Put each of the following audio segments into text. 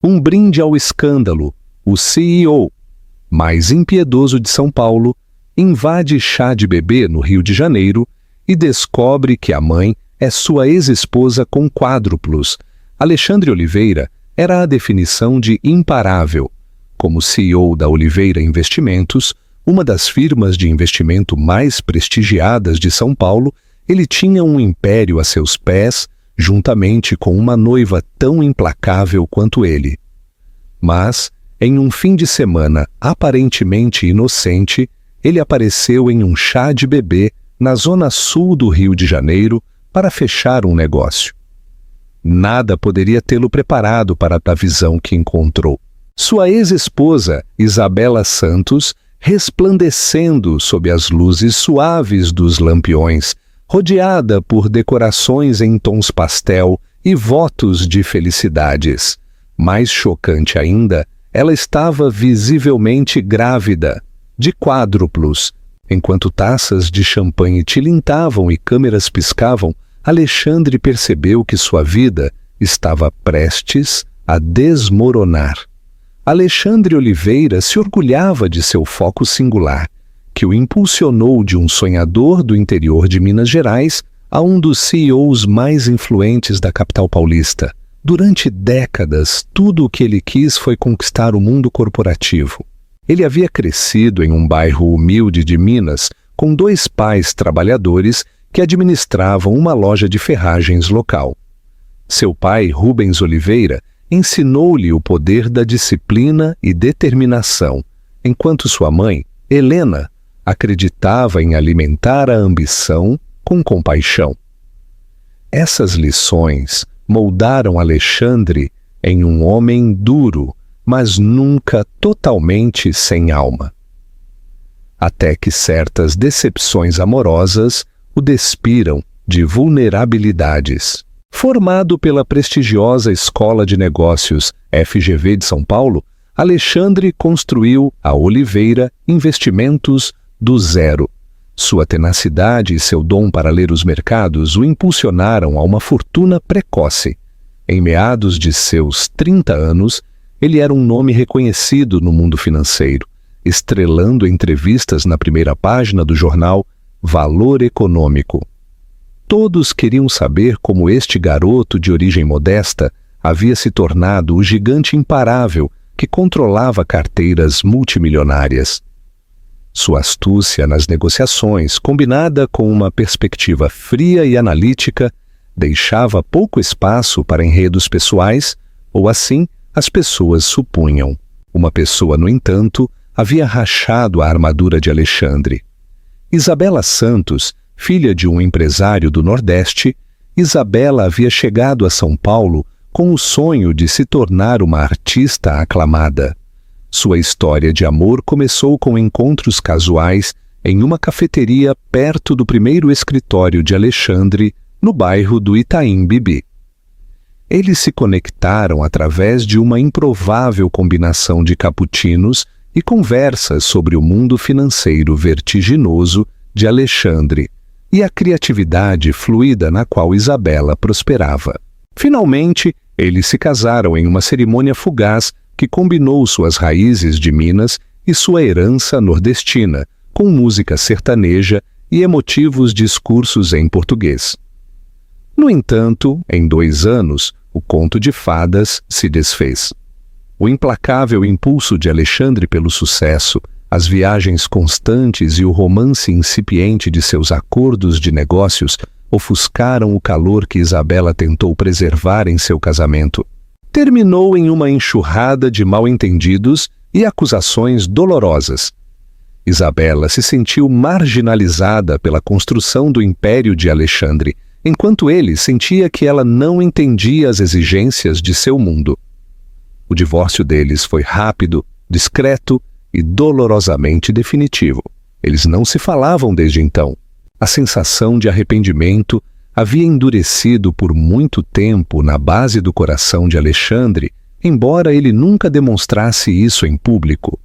um brinde ao escândalo, o CEO, mais impiedoso de São Paulo, invade chá de bebê no Rio de Janeiro e descobre que a mãe é sua ex-esposa com quádruplos. Alexandre Oliveira era a definição de imparável. Como CEO da Oliveira Investimentos, uma das firmas de investimento mais prestigiadas de São Paulo, ele tinha um império a seus pés, juntamente com uma noiva tão implacável quanto ele. Mas, em um fim de semana aparentemente inocente, ele apareceu em um chá de bebê na zona sul do Rio de Janeiro para fechar um negócio. Nada poderia tê-lo preparado para a visão que encontrou. Sua ex-esposa, Isabela Santos, resplandecendo sob as luzes suaves dos lampiões, rodeada por decorações em tons pastel e votos de felicidades. Mais chocante ainda, ela estava visivelmente grávida, de quádruplos. Enquanto taças de champanhe tilintavam e câmeras piscavam, Alexandre percebeu que sua vida estava prestes a desmoronar. Alexandre Oliveira se orgulhava de seu foco singular, que o impulsionou de um sonhador do interior de Minas Gerais a um dos CEOs mais influentes da capital paulista. Durante décadas, tudo o que ele quis foi conquistar o mundo corporativo. Ele havia crescido em um bairro humilde de Minas, com 2 pais trabalhadores que administravam uma loja de ferragens local. Seu pai, Rubens Oliveira, ensinou-lhe o poder da disciplina e determinação, enquanto sua mãe, Helena, acreditava em alimentar a ambição com compaixão. Essas lições moldaram Alexandre em um homem duro, mas nunca totalmente sem alma. Até que certas decepções amorosas o despiram de vulnerabilidades. Formado pela prestigiosa Escola de Negócios FGV de São Paulo, Alexandre construiu a Oliveira Investimentos do zero. Sua tenacidade e seu dom para ler os mercados o impulsionaram a uma fortuna precoce. Em meados de seus 30 anos, ele era um nome reconhecido no mundo financeiro, estrelando entrevistas na primeira página do jornal Valor Econômico. Todos queriam saber como este garoto de origem modesta havia se tornado o gigante imparável que controlava carteiras multimilionárias. Sua astúcia nas negociações, combinada com uma perspectiva fria e analítica, deixava pouco espaço para enredos pessoais, ou assim as pessoas supunham. Uma pessoa, no entanto, havia rachado a armadura de Alexandre. Isabela Santos, filha de um empresário do Nordeste, Isabela havia chegado a São Paulo com o sonho de se tornar uma artista aclamada. Sua história de amor começou com encontros casuais em uma cafeteria perto do primeiro escritório de Alexandre, no bairro do Itaim Bibi. Eles se conectaram através de uma improvável combinação de cappuccinos e conversas sobre o mundo financeiro vertiginoso de Alexandre e a criatividade fluida na qual Isabela prosperava. Finalmente, eles se casaram em uma cerimônia fugaz que combinou suas raízes de Minas e sua herança nordestina, com música sertaneja e emotivos discursos em português. No entanto, em 2 anos, o conto de fadas se desfez. O implacável impulso de Alexandre pelo sucesso, as viagens constantes e o romance incipiente de seus acordos de negócios ofuscaram o calor que Isabela tentou preservar em seu casamento. Terminou em uma enxurrada de mal-entendidos e acusações dolorosas. Isabela se sentiu marginalizada pela construção do império de Alexandre, enquanto ele sentia que ela não entendia as exigências de seu mundo. O divórcio deles foi rápido, discreto e dolorosamente definitivo. Eles não se falavam desde então. A sensação de arrependimento havia endurecido por muito tempo na base do coração de Alexandre, embora ele nunca demonstrasse isso em público.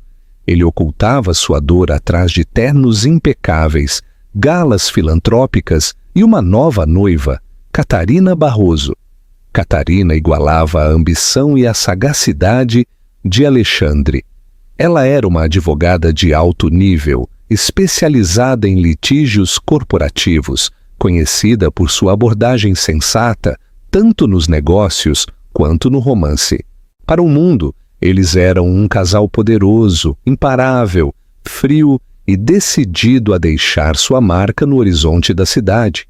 Ele ocultava sua dor atrás de ternos impecáveis, galas filantrópicas e uma nova noiva, Catarina Barroso. Catarina igualava a ambição e a sagacidade de Alexandre. Ela era uma advogada de alto nível, especializada em litígios corporativos, conhecida por sua abordagem sensata, tanto nos negócios quanto no romance. Para o mundo, eles eram um casal poderoso, imparável, frio e decidido a deixar sua marca no horizonte da cidade.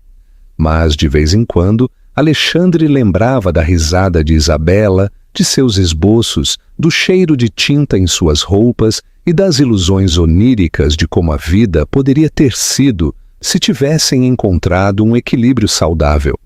Mas, de vez em quando, Alexandre lembrava da risada de Isabela, de seus esboços, do cheiro de tinta em suas roupas e das ilusões oníricas de como a vida poderia ter sido se tivessem encontrado um equilíbrio saudável.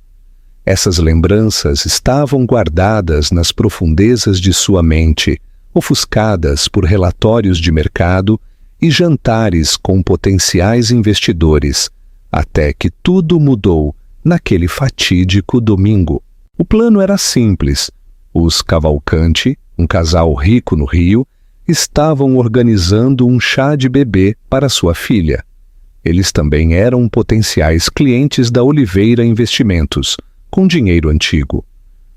Essas lembranças estavam guardadas nas profundezas de sua mente, ofuscadas por relatórios de mercado e jantares com potenciais investidores, até que tudo mudou naquele fatídico domingo. O plano era simples. Os Cavalcanti, um casal rico no Rio, estavam organizando um chá de bebê para sua filha. Eles também eram potenciais clientes da Oliveira Investimentos, com dinheiro antigo.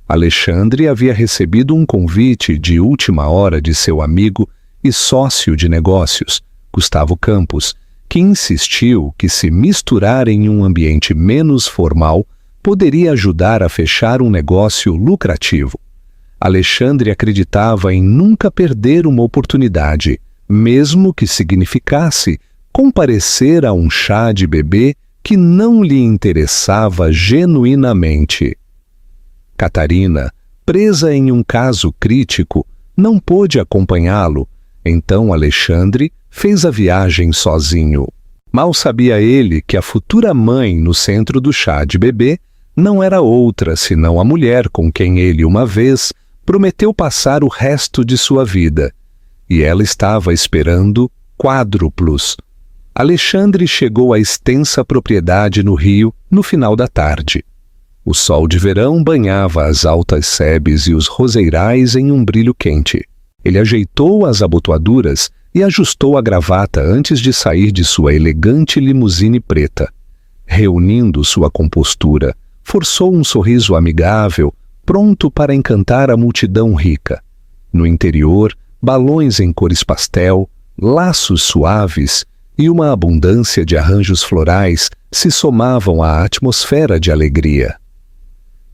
Alexandre havia recebido um convite de última hora de seu amigo e sócio de negócios, Gustavo Campos, que insistiu que se misturar em um ambiente menos formal poderia ajudar a fechar um negócio lucrativo. Alexandre acreditava em nunca perder uma oportunidade, mesmo que significasse comparecer a um chá de bebê que não lhe interessava genuinamente. Catarina, presa em um caso crítico, não pôde acompanhá-lo, então Alexandre fez a viagem sozinho. Mal sabia ele que a futura mãe no centro do chá de bebê não era outra senão a mulher com quem ele uma vez prometeu passar o resto de sua vida, e ela estava esperando quádruplos. Alexandre chegou à extensa propriedade no Rio no final da tarde. O sol de verão banhava as altas sebes e os roseirais em um brilho quente. Ele ajeitou as abotoaduras e ajustou a gravata antes de sair de sua elegante limusine preta. Reunindo sua compostura, forçou um sorriso amigável, pronto para encantar a multidão rica. No interior, balões em cores pastel, laços suaves e uma abundância de arranjos florais se somavam à atmosfera de alegria.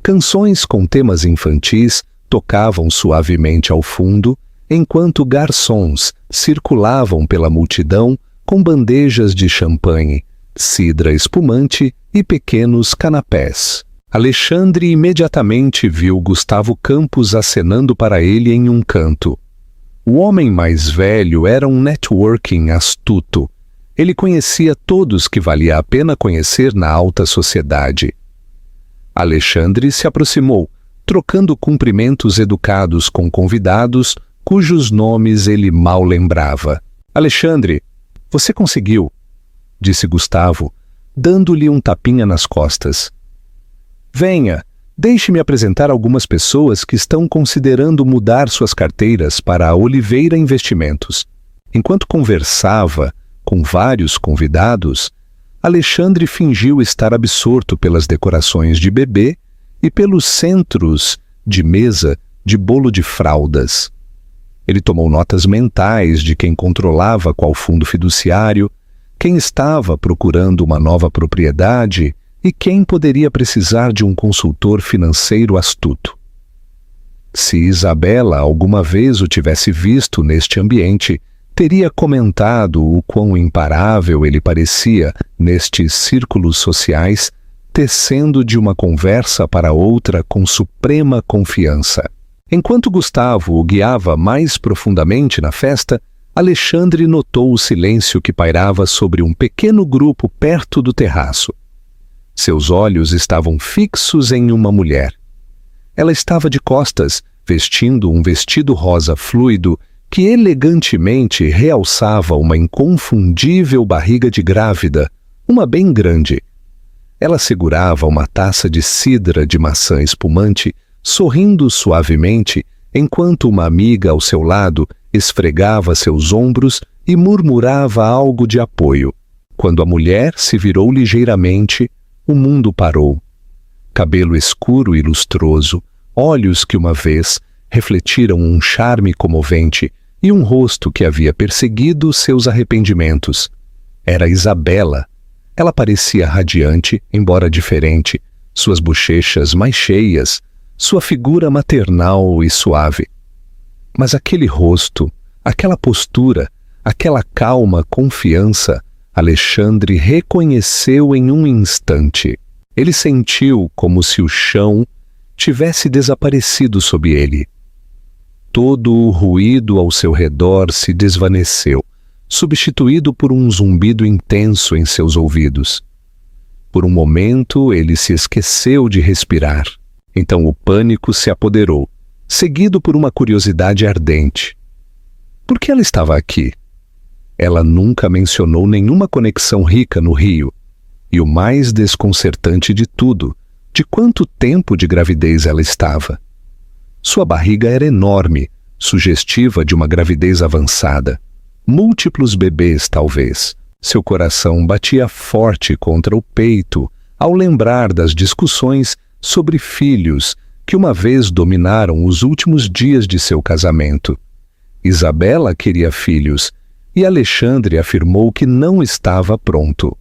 Canções com temas infantis tocavam suavemente ao fundo, enquanto garçons circulavam pela multidão com bandejas de champanhe, cidra espumante e pequenos canapés. Alexandre imediatamente viu Gustavo Campos acenando para ele em um canto. O homem mais velho era um networking astuto. Ele conhecia todos que valia a pena conhecer na alta sociedade. Alexandre se aproximou, trocando cumprimentos educados com convidados cujos nomes ele mal lembrava. "Alexandre, você conseguiu", disse Gustavo, dando-lhe um tapinha nas costas. "Venha, deixe-me apresentar algumas pessoas que estão considerando mudar suas carteiras para a Oliveira Investimentos." Enquanto conversava com vários convidados, Alexandre fingiu estar absorto pelas decorações de bebê e pelos centros de mesa de bolo de fraldas. Ele tomou notas mentais de quem controlava qual fundo fiduciário, quem estava procurando uma nova propriedade e quem poderia precisar de um consultor financeiro astuto. Se Isabela alguma vez o tivesse visto neste ambiente, teria comentado o quão imparável ele parecia nestes círculos sociais, tecendo de uma conversa para outra com suprema confiança. Enquanto Gustavo o guiava mais profundamente na festa, Alexandre notou o silêncio que pairava sobre um pequeno grupo perto do terraço. Seus olhos estavam fixos em uma mulher. Ela estava de costas, vestindo um vestido rosa fluido que elegantemente realçava uma inconfundível barriga de grávida, uma bem grande. Ela segurava uma taça de cidra de maçã espumante, sorrindo suavemente, enquanto uma amiga ao seu lado esfregava seus ombros e murmurava algo de apoio. Quando a mulher se virou ligeiramente, o mundo parou. Cabelo escuro e lustroso, olhos que uma vez refletiram um charme comovente e um rosto que havia perseguido seus arrependimentos. Era Isabela. Ela parecia radiante, embora diferente, suas bochechas mais cheias, sua figura maternal e suave. Mas aquele rosto, aquela postura, aquela calma confiança, Alexandre reconheceu em um instante. Ele sentiu como se o chão tivesse desaparecido sob ele. Todo o ruído ao seu redor se desvaneceu, substituído por um zumbido intenso em seus ouvidos. Por um momento ele se esqueceu de respirar. Então o pânico se apoderou, seguido por uma curiosidade ardente. Por que ela estava aqui? Ela nunca mencionou nenhuma conexão rica no Rio. E o mais desconcertante de tudo, de quanto tempo de gravidez ela estava. Sua barriga era enorme, sugestiva de uma gravidez avançada. Múltiplos bebês, talvez. Seu coração batia forte contra o peito ao lembrar das discussões sobre filhos que uma vez dominaram os últimos dias de seu casamento. Isabela queria filhos e Alexandre afirmou que não estava pronto.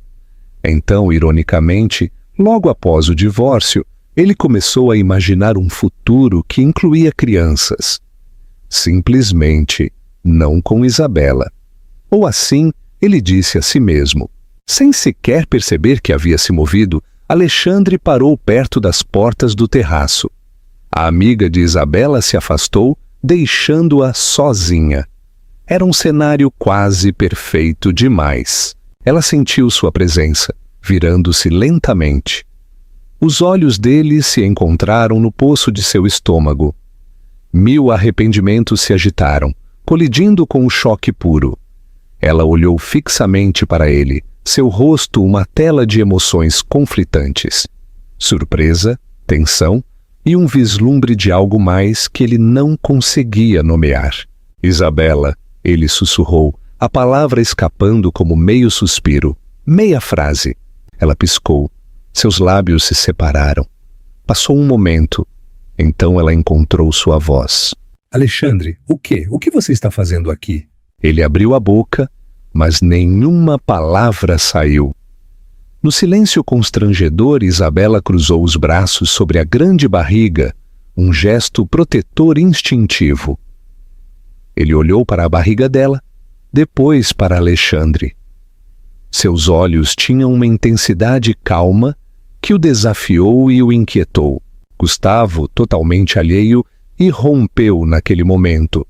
Então, ironicamente, logo após o divórcio, ele começou a imaginar um futuro que incluía crianças. Simplesmente não com Isabela. Ou assim, ele disse a si mesmo. Sem sequer perceber que havia se movido, Alexandre parou perto das portas do terraço. A amiga de Isabela se afastou, deixando-a sozinha. Era um cenário quase perfeito demais. Ela sentiu sua presença, virando-se lentamente. Os olhos dele se encontraram no poço de seu estômago. 1000 arrependimentos se agitaram, colidindo com o choque puro. Ela olhou fixamente para ele, seu rosto uma tela de emoções conflitantes. Surpresa, tensão e um vislumbre de algo mais que ele não conseguia nomear. Isabela, ele sussurrou, a palavra escapando como meio suspiro, meia frase. Ela piscou. Seus lábios se separaram. Passou um momento. Então ela encontrou sua voz. Alexandre, o quê? O que você está fazendo aqui? Ele abriu a boca, mas nenhuma palavra saiu. No silêncio constrangedor, Isabela cruzou os braços sobre a grande barriga, um gesto protetor instintivo. Ele olhou para a barriga dela, depois para Alexandre. Seus olhos tinham uma intensidade calma que o desafiou e o inquietou. Gustavo, totalmente alheio, irrompeu naquele momento.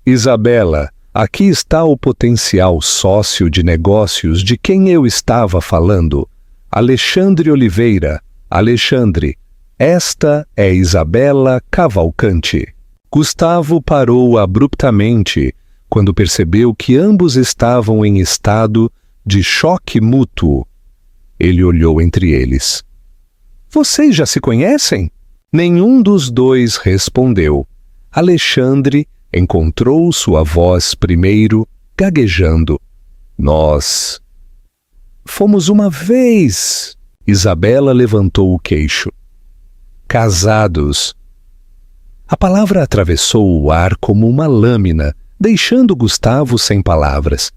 Isabela, aqui está o potencial sócio de negócios de quem eu estava falando. Alexandre Oliveira. Alexandre, esta é Isabela Cavalcante. Gustavo parou abruptamente quando percebeu que ambos estavam em estado de choque mútuo. Ele olhou entre eles. Vocês já se conhecem? Nenhum dos dois respondeu. Alexandre encontrou sua voz primeiro, gaguejando. Nós fomos uma vez. Isabela levantou o queixo. Casados. A palavra atravessou o ar como uma lâmina, deixando Gustavo sem palavras.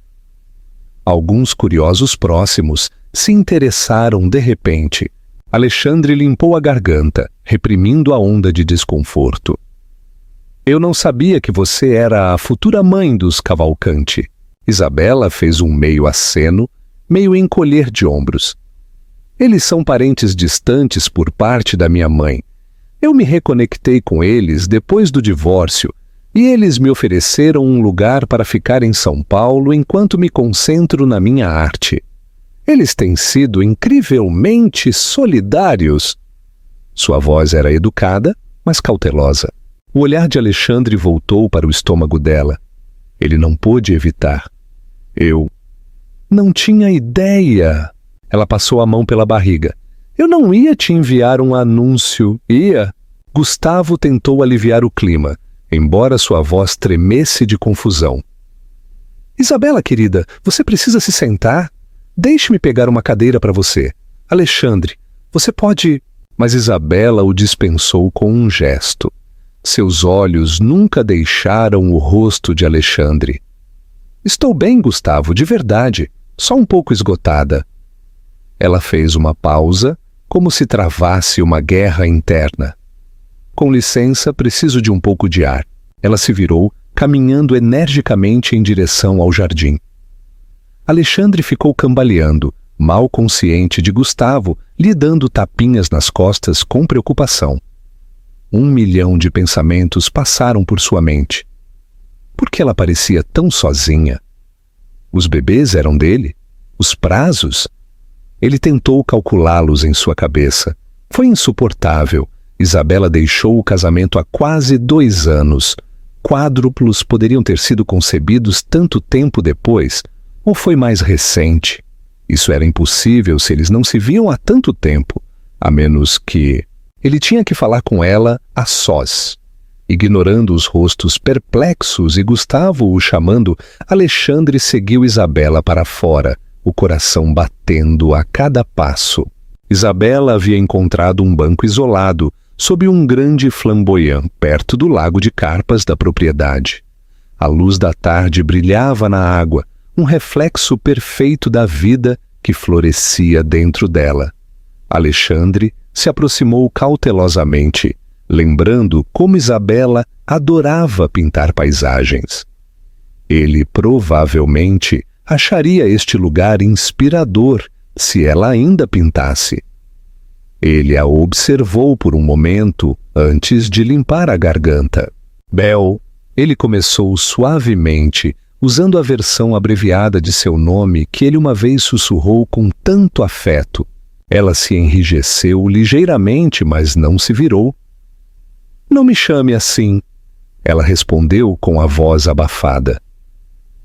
Alguns curiosos próximos se interessaram de repente. Alexandre limpou a garganta, reprimindo a onda de desconforto. Eu não sabia que você era a futura mãe dos Cavalcante. Isabela fez um meio aceno, meio encolher de ombros. Eles são parentes distantes por parte da minha mãe. Eu me reconectei com eles depois do divórcio e eles me ofereceram um lugar para ficar em São Paulo enquanto me concentro na minha arte. Eles têm sido incrivelmente solidários. Sua voz era educada, mas cautelosa. O olhar de Alexandre voltou para o estômago dela. Ele não pôde evitar. Eu não tinha ideia. Ela passou a mão pela barriga. Eu não ia te enviar um anúncio, ia? Gustavo tentou aliviar o clima, embora sua voz tremesse de confusão. Isabela, querida, você precisa se sentar? Deixe-me pegar uma cadeira para você. Alexandre, você pode... Mas Isabela o dispensou com um gesto. Seus olhos nunca deixaram o rosto de Alexandre. Estou bem, Gustavo, de verdade, só um pouco esgotada. Ela fez uma pausa, como se travasse uma guerra interna. Com licença, preciso de um pouco de ar. Ela se virou, caminhando energicamente em direção ao jardim. Alexandre ficou cambaleando, mal consciente de Gustavo lhe dando tapinhas nas costas com preocupação. 1 milhão de pensamentos passaram por sua mente. Por que ela parecia tão sozinha? Os bebês eram dele? Os prazos? Ele tentou calculá-los em sua cabeça. Foi insuportável. Isabela deixou o casamento há quase 2 anos. Quádruplos poderiam ter sido concebidos tanto tempo depois, ou foi mais recente? Isso era impossível se eles não se viam há tanto tempo, a menos que... Ele tinha que falar com ela a sós. Ignorando os rostos perplexos e Gustavo o chamando, Alexandre seguiu Isabela para fora, o coração batendo a cada passo. Isabela havia encontrado um banco isolado, sob um grande flamboyant, perto do lago de carpas da propriedade. A luz da tarde brilhava na água, um reflexo perfeito da vida que florescia dentro dela. Alexandre se aproximou cautelosamente, lembrando como Isabela adorava pintar paisagens. Ele provavelmente acharia este lugar inspirador se ela ainda pintasse. Ele a observou por um momento antes de limpar a garganta. Bel, ele começou suavemente, usando a versão abreviada de seu nome que ele uma vez sussurrou com tanto afeto. Ela se enrijeceu ligeiramente, mas não se virou. Não me chame assim, ela respondeu com a voz abafada.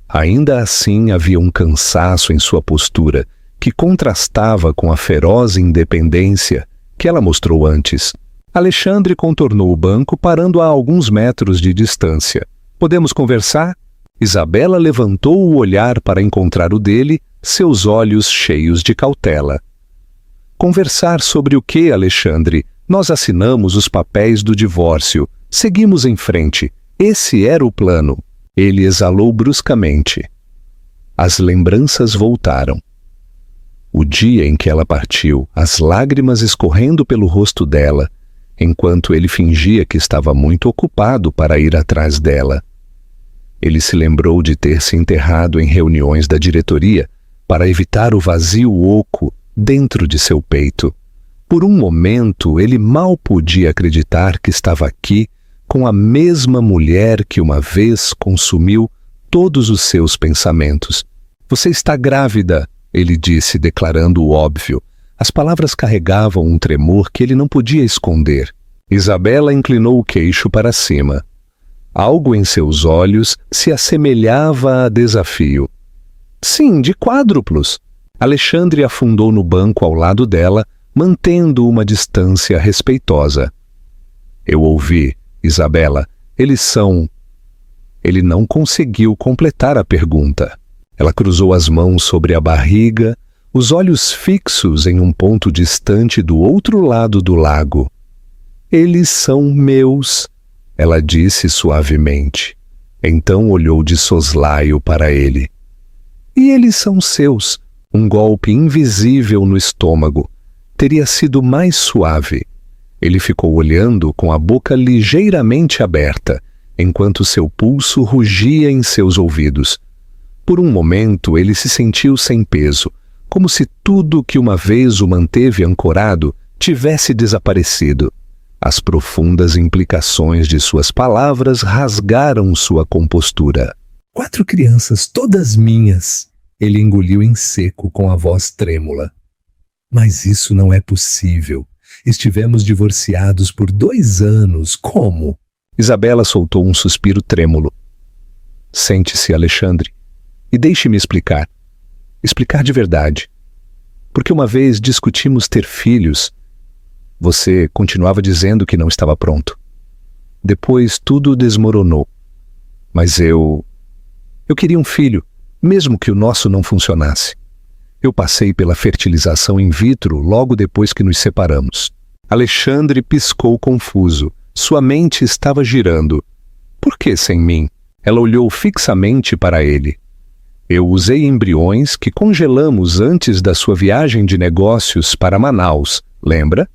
Ainda assim havia um cansaço em sua postura, que contrastava com a feroz independência que ela mostrou antes. Alexandre contornou o banco, parando a alguns metros de distância. Podemos conversar? Isabela levantou o olhar para encontrar o dele, seus olhos cheios de cautela. Conversar sobre o que, Alexandre? Nós assinamos os papéis do divórcio. Seguimos em frente. Esse era o plano. Ele exalou bruscamente. As lembranças voltaram. O dia em que ela partiu, as lágrimas escorrendo pelo rosto dela, enquanto ele fingia que estava muito ocupado para ir atrás dela. Ele se lembrou de ter se enterrado em reuniões da diretoria para evitar o vazio oco dentro de seu peito. Por um momento, ele mal podia acreditar que estava aqui com a mesma mulher que uma vez consumiu todos os seus pensamentos. Você está grávida, ele disse, declarando o óbvio. As palavras carregavam um tremor que ele não podia esconder. Isabela inclinou o queixo para cima. Algo em seus olhos se assemelhava a desafio. Sim, de quádruplos. Alexandre afundou no banco ao lado dela, mantendo uma distância respeitosa. Eu ouvi, Isabela, eles são... Ele não conseguiu completar a pergunta. Ela cruzou as mãos sobre a barriga, os olhos fixos em um ponto distante do outro lado do lago. Eles são meus, ela disse suavemente. Então olhou de soslaio para ele. E eles são seus. Um golpe invisível no estômago. Teria sido mais suave. Ele ficou olhando com a boca ligeiramente aberta, enquanto seu pulso rugia em seus ouvidos. Por um momento ele se sentiu sem peso, como se tudo que uma vez o manteve ancorado tivesse desaparecido. As profundas implicações de suas palavras rasgaram sua compostura. 4 crianças, todas minhas. Ele engoliu em seco com a voz trêmula. Mas isso não é possível. Estivemos divorciados por 2 anos. Como? Isabela soltou um suspiro trêmulo. Sente-se, Alexandre, e deixe-me explicar. Explicar de verdade. Porque uma vez discutimos ter filhos. Você continuava dizendo que não estava pronto. Depois tudo desmoronou. Mas eu queria um filho, mesmo que o nosso não funcionasse. Eu passei pela fertilização in vitro logo depois que nos separamos. Alexandre piscou confuso. Sua mente estava girando. Por que sem mim? Ela olhou fixamente para ele. Eu usei embriões que congelamos antes da sua viagem de negócios para Manaus, lembra?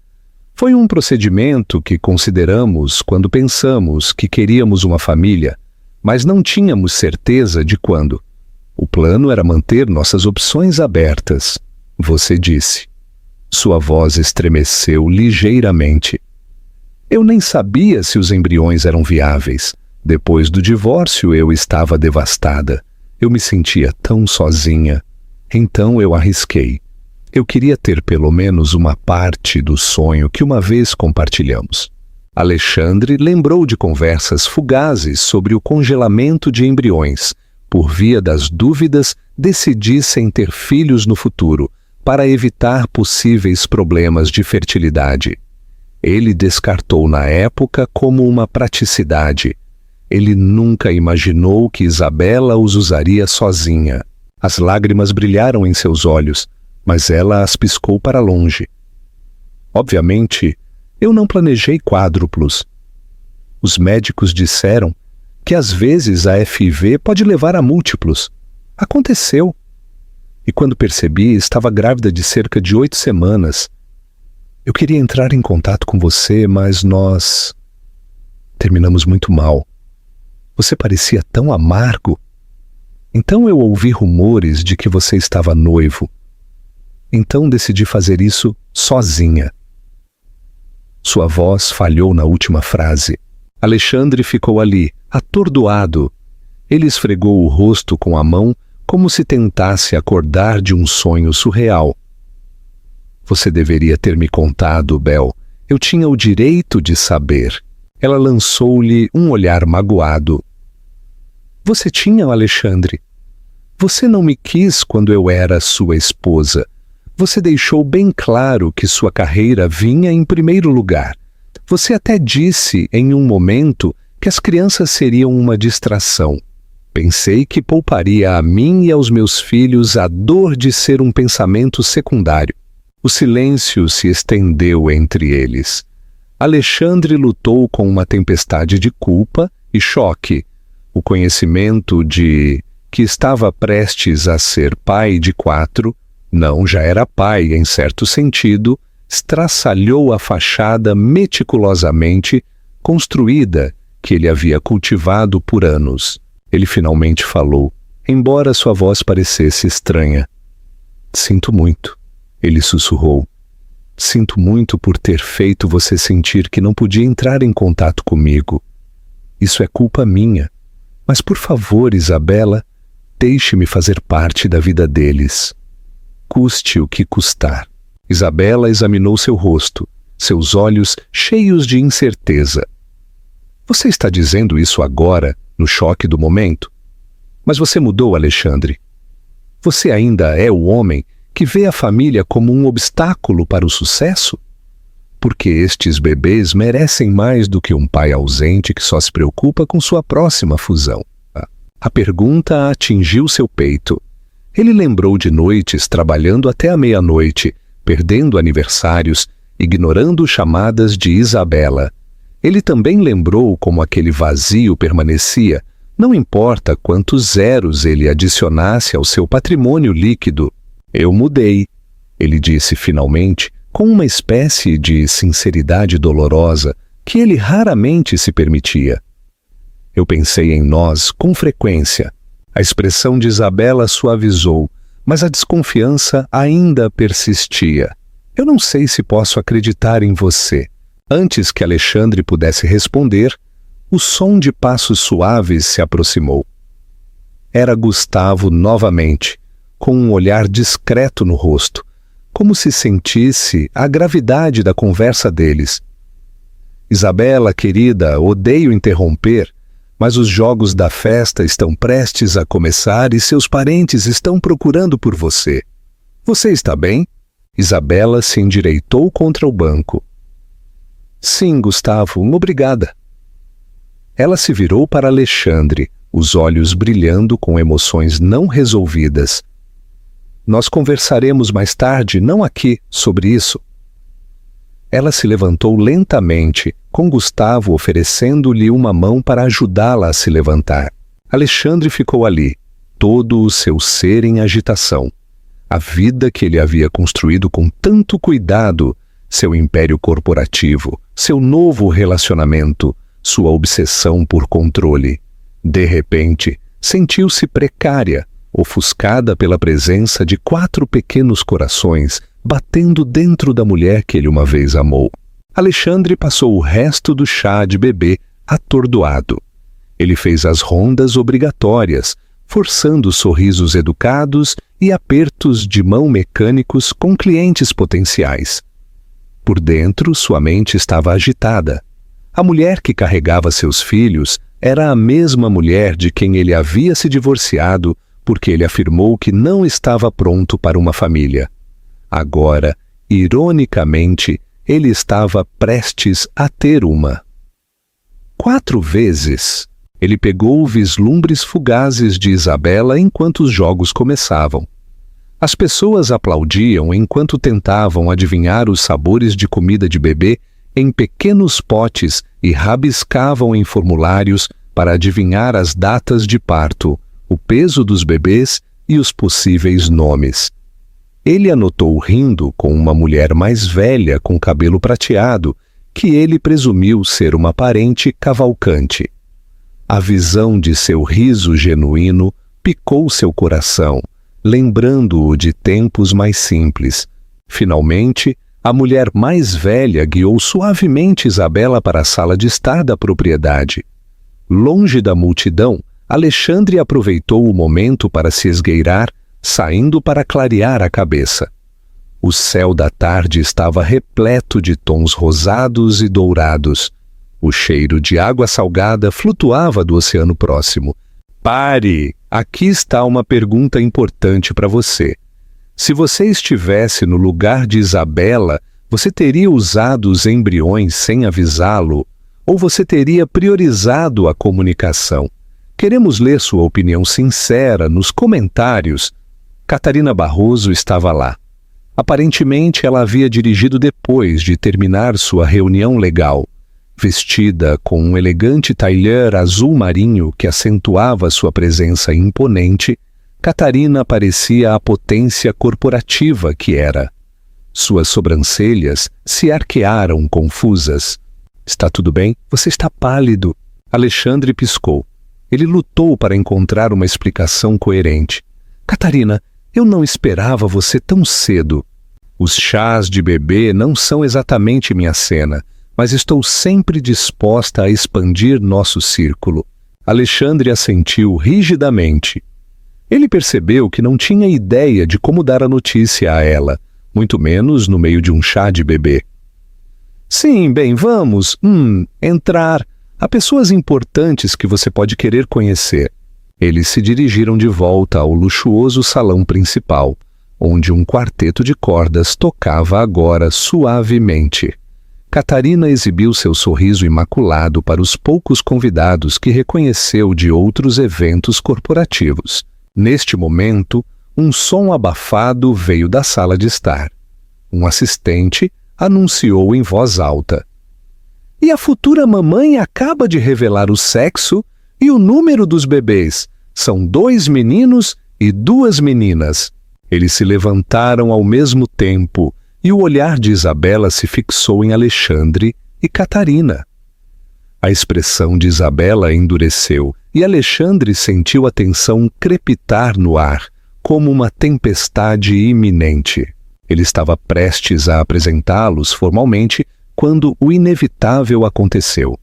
Foi um procedimento que consideramos quando pensamos que queríamos uma família, mas não tínhamos certeza de quando. O plano era manter nossas opções abertas, você disse. Sua voz estremeceu ligeiramente. Eu nem sabia se os embriões eram viáveis. Depois do divórcio, eu estava devastada. Eu me sentia tão sozinha. Então eu arrisquei. Eu queria ter pelo menos uma parte do sonho que uma vez compartilhamos. Alexandre lembrou de conversas fugazes sobre o congelamento de embriões. Por via das dúvidas, decidissem ter filhos no futuro, para evitar possíveis problemas de fertilidade. Ele descartou na época como uma praticidade. Ele nunca imaginou que Isabela os usaria sozinha. As lágrimas brilharam em seus olhos, mas ela as piscou para longe. Obviamente, eu não planejei quádruplos. Os médicos disseram que às vezes a FIV pode levar a múltiplos. Aconteceu. E quando percebi, estava grávida de cerca de 8 semanas. Eu queria entrar em contato com você, mas nós terminamos muito mal. Você parecia tão amargo. Então eu ouvi rumores de que você estava noivo. Então decidi fazer isso sozinha. Sua voz falhou na última frase. Alexandre ficou ali, atordoado. Ele esfregou o rosto com a mão, como se tentasse acordar de um sonho surreal. Você deveria ter me contado, Bel. Eu tinha o direito de saber. Ela lançou-lhe um olhar magoado. Você tinha, Alexandre. Você não me quis quando eu era sua esposa. Você deixou bem claro que sua carreira vinha em primeiro lugar. Você até disse, em um momento, que as crianças seriam uma distração. Pensei que pouparia a mim e aos meus filhos a dor de ser um pensamento secundário. O silêncio se estendeu entre eles. Alexandre lutou com uma tempestade de culpa e choque. O conhecimento de que estava prestes a ser pai de 4, não, já era pai em certo sentido, estraçalhou a fachada meticulosamente construída que ele havia cultivado por anos. Ele finalmente falou, embora sua voz parecesse estranha. Sinto muito, ele sussurrou. Sinto muito por ter feito você sentir que não podia entrar em contato comigo. Isso é culpa minha. Mas por favor, Isabela, deixe-me fazer parte da vida deles. Custe o que custar. Isabela examinou seu rosto, seus olhos cheios de incerteza. Você está dizendo isso agora, no choque do momento? Mas você mudou, Alexandre. Você ainda é o homem que vê a família como um obstáculo para o sucesso? Porque estes bebês merecem mais do que um pai ausente que só se preocupa com sua próxima fusão. A pergunta atingiu seu peito. Ele lembrou de noites trabalhando até a meia-noite, perdendo aniversários, ignorando chamadas de Isabela. Ele também lembrou como aquele vazio permanecia, não importa quantos zeros ele adicionasse ao seu patrimônio líquido. Eu mudei, ele disse finalmente, com uma espécie de sinceridade dolorosa que ele raramente se permitia. Eu pensei em nós com frequência. A expressão de Isabela suavizou, mas a desconfiança ainda persistia. Eu não sei se posso acreditar em você. Antes que Alexandre pudesse responder, o som de passos suaves se aproximou. Era Gustavo novamente, com um olhar discreto no rosto, como se sentisse a gravidade da conversa deles. Isabela, querida, odeio interromper, mas os jogos da festa estão prestes a começar e seus parentes estão procurando por você. Você está bem? Isabela se endireitou contra o banco. Sim, Gustavo, obrigada. Ela se virou para Alexandre, os olhos brilhando com emoções não resolvidas. Nós conversaremos mais tarde, não aqui, sobre isso. Ela se levantou lentamente, com Gustavo oferecendo-lhe uma mão para ajudá-la a se levantar. Alexandre ficou ali, todo o seu ser em agitação. A vida que ele havia construído com tanto cuidado, seu império corporativo, seu novo relacionamento, sua obsessão por controle. De repente, sentiu-se precária, ofuscada pela presença de 4 pequenos corações batendo dentro da mulher que ele uma vez amou. Alexandre passou o resto do chá de bebê atordoado. Ele fez as rondas obrigatórias, forçando sorrisos educados e apertos de mão mecânicos com clientes potenciais. Por dentro, sua mente estava agitada. A mulher que carregava seus filhos era a mesma mulher de quem ele havia se divorciado porque ele afirmou que não estava pronto para uma família. Agora, ironicamente, ele estava prestes a ter uma. 4 vezes, ele pegou vislumbres fugazes de Isabela enquanto os jogos começavam. As pessoas aplaudiam enquanto tentavam adivinhar os sabores de comida de bebê em pequenos potes e rabiscavam em formulários para adivinhar as datas de parto, o peso dos bebês e os possíveis nomes. Ele anotou rindo com uma mulher mais velha com cabelo prateado, que ele presumiu ser uma parente cavalcante. A visão de seu riso genuíno picou seu coração, lembrando-o de tempos mais simples. Finalmente, a mulher mais velha guiou suavemente Isabela para a sala de estar da propriedade. Longe da multidão, Alexandre aproveitou o momento para se esgueirar, saindo para clarear a cabeça. O céu da tarde estava repleto de tons rosados e dourados. O cheiro de água salgada flutuava do oceano próximo. Pare! Aqui está uma pergunta importante para você. Se você estivesse no lugar de Isabela, você teria usado os embriões sem avisá-lo? Ou você teria priorizado a comunicação? Queremos ler sua opinião sincera nos comentários. Catarina Barroso estava lá. Aparentemente, ela havia dirigido depois de terminar sua reunião legal. Vestida com um elegante tailleur azul marinho que acentuava sua presença imponente, Catarina parecia a potência corporativa que era. Suas sobrancelhas se arquearam confusas. — Está tudo bem? Você está pálido. Alexandre piscou. Ele lutou para encontrar uma explicação coerente. — Catarina, eu não esperava você tão cedo. Os chás de bebê não são exatamente minha cena, mas estou sempre disposta a expandir nosso círculo. Alexandre assentiu rigidamente. Ele percebeu que não tinha ideia de como dar a notícia a ela, muito menos no meio de um chá de bebê. Sim, bem, vamos, entrar. Há pessoas importantes que você pode querer conhecer. Eles se dirigiram de volta ao luxuoso salão principal, onde um quarteto de cordas tocava agora suavemente. Catarina exibiu seu sorriso imaculado para os poucos convidados que reconheceu de outros eventos corporativos. Neste momento, um som abafado veio da sala de estar. Um assistente anunciou em voz alta. E a futura mamãe acaba de revelar o sexo e o número dos bebês. São 2 meninos e 2 meninas. Eles se levantaram ao mesmo tempo e o olhar de Isabela se fixou em Alexandre e Catarina. A expressão de Isabela endureceu e Alexandre sentiu a tensão crepitar no ar, como uma tempestade iminente. Ele estava prestes a apresentá-los formalmente quando o inevitável aconteceu.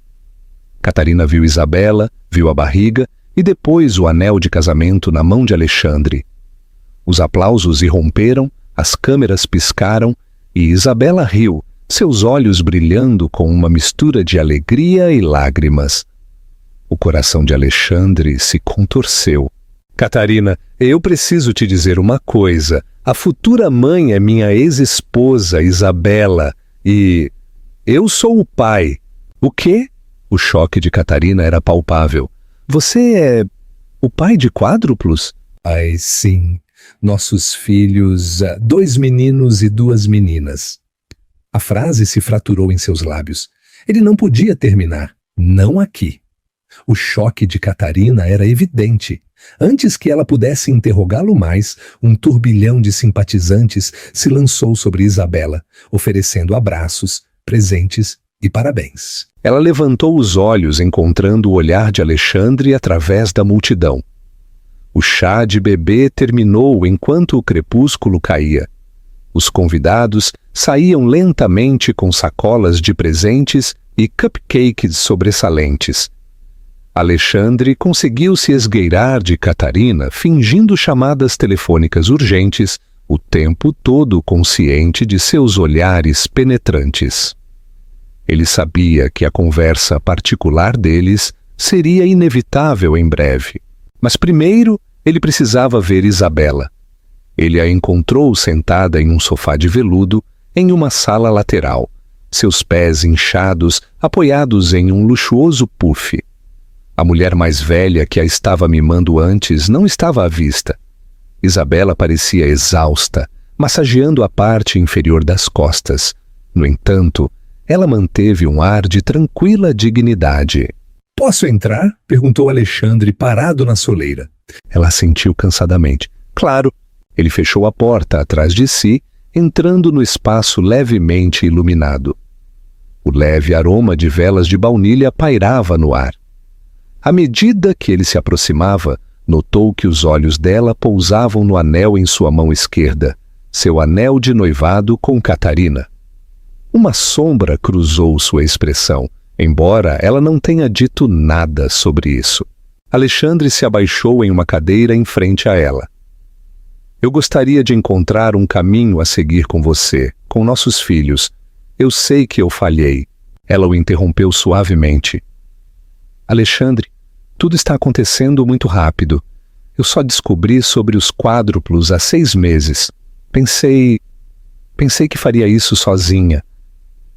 Catarina viu Isabela, viu a barriga e depois o anel de casamento na mão de Alexandre. Os aplausos irromperam, as câmeras piscaram e Isabela riu, seus olhos brilhando com uma mistura de alegria e lágrimas. O coração de Alexandre se contorceu. Catarina, eu preciso te dizer uma coisa. A futura mãe é minha ex-esposa, Isabela, e eu sou o pai. O quê? O choque de Catarina era palpável. Você é o pai de quádruplos? Ai, sim. Nossos filhos, 2 meninos e 2 meninas. A frase se fraturou em seus lábios. Ele não podia terminar. Não aqui. O choque de Catarina era evidente. Antes que ela pudesse interrogá-lo mais, um turbilhão de simpatizantes se lançou sobre Isabela, oferecendo abraços, presentes e parabéns. Ela levantou os olhos, encontrando o olhar de Alexandre através da multidão. O chá de bebê terminou enquanto o crepúsculo caía. Os convidados saíam lentamente com sacolas de presentes e cupcakes sobressalentes. Alexandre conseguiu se esgueirar de Catarina, fingindo chamadas telefônicas urgentes, o tempo todo consciente de seus olhares penetrantes. Ele sabia que a conversa particular deles seria inevitável em breve. Mas primeiro ele precisava ver Isabela. Ele a encontrou sentada em um sofá de veludo em uma sala lateral, seus pés inchados apoiados em um luxuoso puff. A mulher mais velha que a estava mimando antes não estava à vista. Isabela parecia exausta, massageando a parte inferior das costas. No entanto, ela manteve um ar de tranquila dignidade. "Posso entrar?" perguntou Alexandre, parado na soleira. Ela assentiu cansadamente. Claro. Ele fechou a porta atrás de si, entrando no espaço levemente iluminado. O leve aroma de velas de baunilha pairava no ar. À medida que ele se aproximava, notou que os olhos dela pousavam no anel em sua mão esquerda, seu anel de noivado com Catarina. Uma sombra cruzou sua expressão, embora ela não tenha dito nada sobre isso. Alexandre se abaixou em uma cadeira em frente a ela. Eu gostaria de encontrar um caminho a seguir com você, com nossos filhos. Eu sei que eu falhei. Ela o interrompeu suavemente. Alexandre, tudo está acontecendo muito rápido. Eu só descobri sobre os quádruplos há 6 meses. Pensei que faria isso sozinha.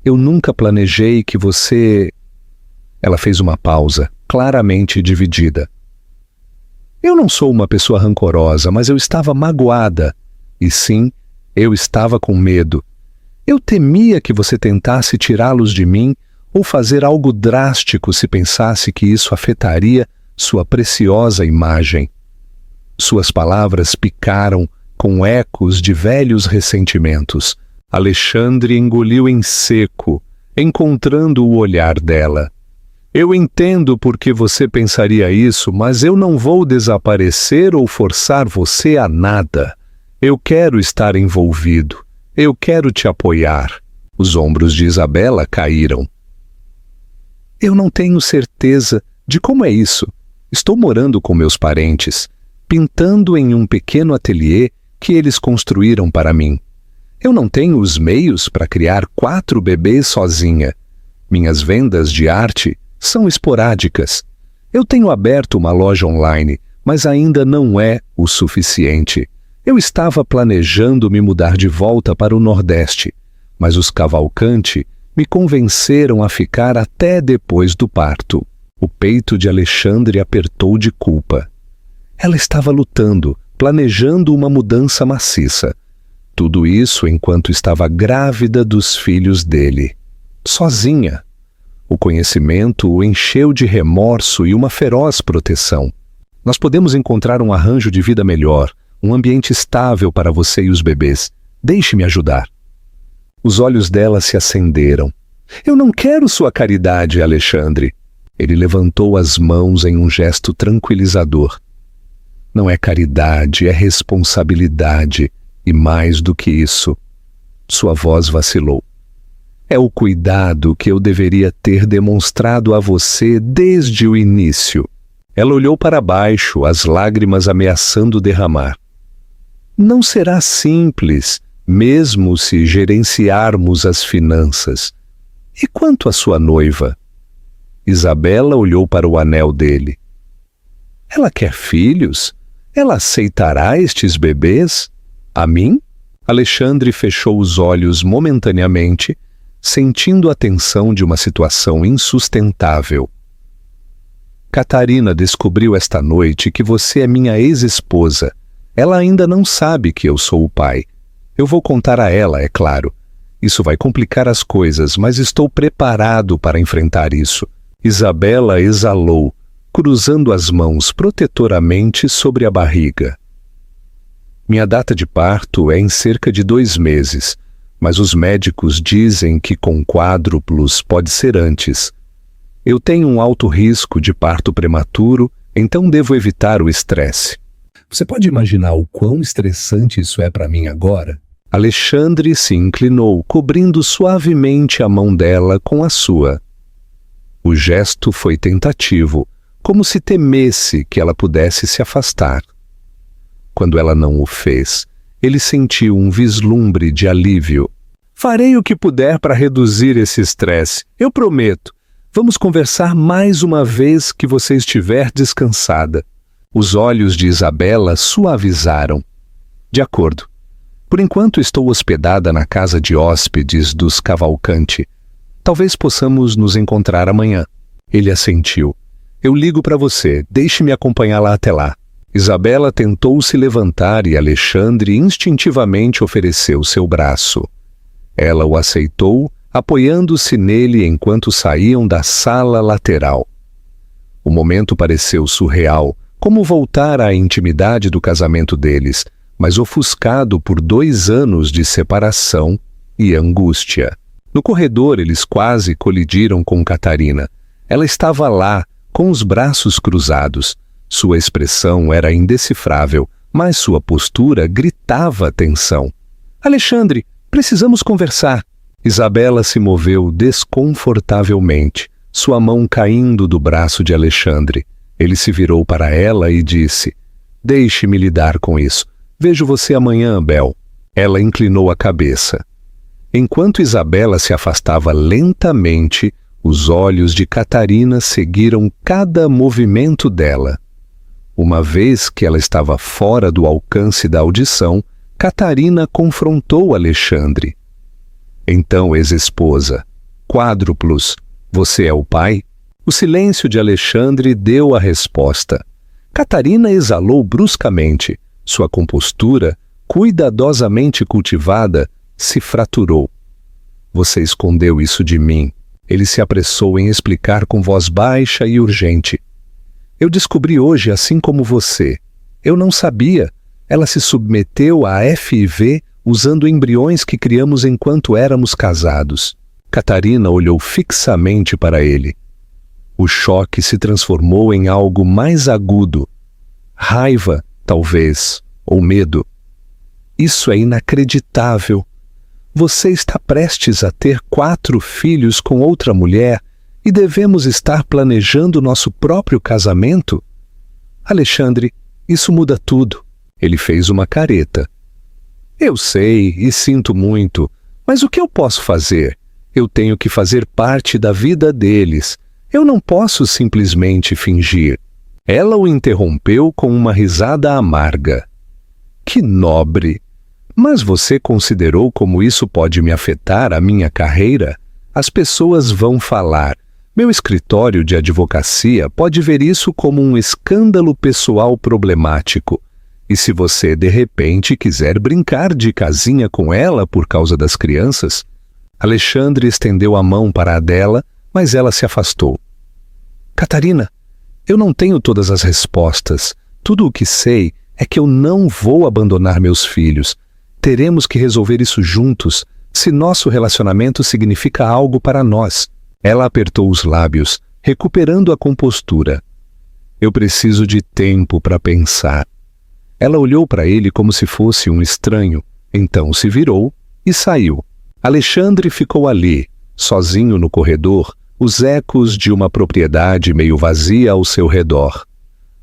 Eu nunca planejei que você... Ela fez uma pausa, claramente dividida. Eu não sou uma pessoa rancorosa, mas eu estava magoada. E sim, eu estava com medo. Eu temia que você tentasse tirá-los de mim ou fazer algo drástico se pensasse que isso afetaria sua preciosa imagem. Suas palavras picaram com ecos de velhos ressentimentos. Alexandre engoliu em seco, encontrando o olhar dela. Eu entendo por que você pensaria isso, mas eu não vou desaparecer ou forçar você a nada. Eu quero estar envolvido. Eu quero te apoiar. Os ombros de Isabela caíram. Eu não tenho certeza de como é isso. Estou morando com meus parentes, pintando em um pequeno ateliê que eles construíram para mim. Eu não tenho os meios para criar 4 bebês sozinha. Minhas vendas de arte são esporádicas. Eu tenho aberto uma loja online, mas ainda não é o suficiente. Eu estava planejando me mudar de volta para o Nordeste, mas os Cavalcanti me convenceram a ficar até depois do parto. O peito de Alexandre apertou de culpa. Ela estava lutando, planejando uma mudança maciça. Tudo isso enquanto estava grávida dos filhos dele. Sozinha. O conhecimento o encheu de remorso e uma feroz proteção. Nós podemos encontrar um arranjo de vida melhor, um ambiente estável para você e os bebês. Deixe-me ajudar. Os olhos dela se acenderam. Eu não quero sua caridade, Alexandre. Ele levantou as mãos em um gesto tranquilizador. Não é caridade, é responsabilidade. E mais do que isso, sua voz vacilou. É o cuidado que eu deveria ter demonstrado a você desde o início. Ela olhou para baixo, as lágrimas ameaçando derramar. Não será simples, mesmo se gerenciarmos as finanças. E quanto à sua noiva? Isabela olhou para o anel dele. Ela quer filhos? Ela aceitará estes bebês? A mim? Alexandre fechou os olhos momentaneamente, sentindo a tensão de uma situação insustentável. Catarina descobriu esta noite que você é minha ex-esposa. Ela ainda não sabe que eu sou o pai. Eu vou contar a ela, é claro. Isso vai complicar as coisas, mas estou preparado para enfrentar isso. Isabela exalou, cruzando as mãos protetoramente sobre a barriga. Minha data de parto é em cerca de 2 meses, mas os médicos dizem que com quádruplos pode ser antes. Eu tenho um alto risco de parto prematuro, então devo evitar o estresse. Você pode imaginar o quão estressante isso é para mim agora? Alexandre se inclinou, cobrindo suavemente a mão dela com a sua. O gesto foi tentativo, como se temesse que ela pudesse se afastar. Quando ela não o fez, ele sentiu um vislumbre de alívio. Farei o que puder para reduzir esse estresse, eu prometo. Vamos conversar mais uma vez que você estiver descansada. Os olhos de Isabela suavizaram. De acordo. Por enquanto estou hospedada na casa de hóspedes dos Cavalcanti. Talvez possamos nos encontrar amanhã. Ele assentiu. Eu ligo para você, deixe-me acompanhá-la até lá. Isabela tentou se levantar e Alexandre instintivamente ofereceu seu braço. Ela o aceitou, apoiando-se nele enquanto saíam da sala lateral. O momento pareceu surreal, como voltar à intimidade do casamento deles, mas ofuscado por 2 anos de separação e angústia. No corredor, eles quase colidiram com Catarina. Ela estava lá, com os braços cruzados. Sua expressão era indecifrável, mas sua postura gritava tensão. Alexandre, precisamos conversar. Isabela se moveu desconfortavelmente, sua mão caindo do braço de Alexandre. Ele se virou para ela e disse: Deixe-me lidar com isso. Vejo você amanhã, Bel. Ela inclinou a cabeça. Enquanto Isabela se afastava lentamente, os olhos de Catarina seguiram cada movimento dela. Uma vez que ela estava fora do alcance da audição, Catarina confrontou Alexandre. Então, ex-esposa, quádruplos, você é o pai? O silêncio de Alexandre deu a resposta. Catarina exalou bruscamente. Sua compostura, cuidadosamente cultivada, se fraturou. Você escondeu isso de mim. Ele se apressou em explicar com voz baixa e urgente. Eu descobri hoje, assim como você. Eu não sabia. Ela se submeteu a FIV usando embriões que criamos enquanto éramos casados. Catarina olhou fixamente para ele. O choque se transformou em algo mais agudo. Raiva, talvez, ou medo. Isso é inacreditável. Você está prestes a ter 4 filhos com outra mulher e devemos estar planejando nosso próprio casamento? Alexandre, isso muda tudo. Ele fez uma careta. Eu sei e sinto muito, mas o que eu posso fazer? Eu tenho que fazer parte da vida deles. Eu não posso simplesmente fingir. Ela o interrompeu com uma risada amarga. Que nobre! Mas você considerou como isso pode me afetar a minha carreira? As pessoas vão falar. Meu escritório de advocacia pode ver isso como um escândalo pessoal problemático. E se você, de repente, quiser brincar de casinha com ela por causa das crianças? Alexandre estendeu a mão para a dela, mas ela se afastou. Catarina, eu não tenho todas as respostas. Tudo o que sei é que eu não vou abandonar meus filhos. Teremos que resolver isso juntos, se nosso relacionamento significa algo para nós. Ela apertou os lábios, recuperando a compostura. Eu preciso de tempo para pensar. Ela olhou para ele como se fosse um estranho, então se virou e saiu. Alexandre ficou ali, sozinho no corredor, os ecos de uma propriedade meio vazia ao seu redor.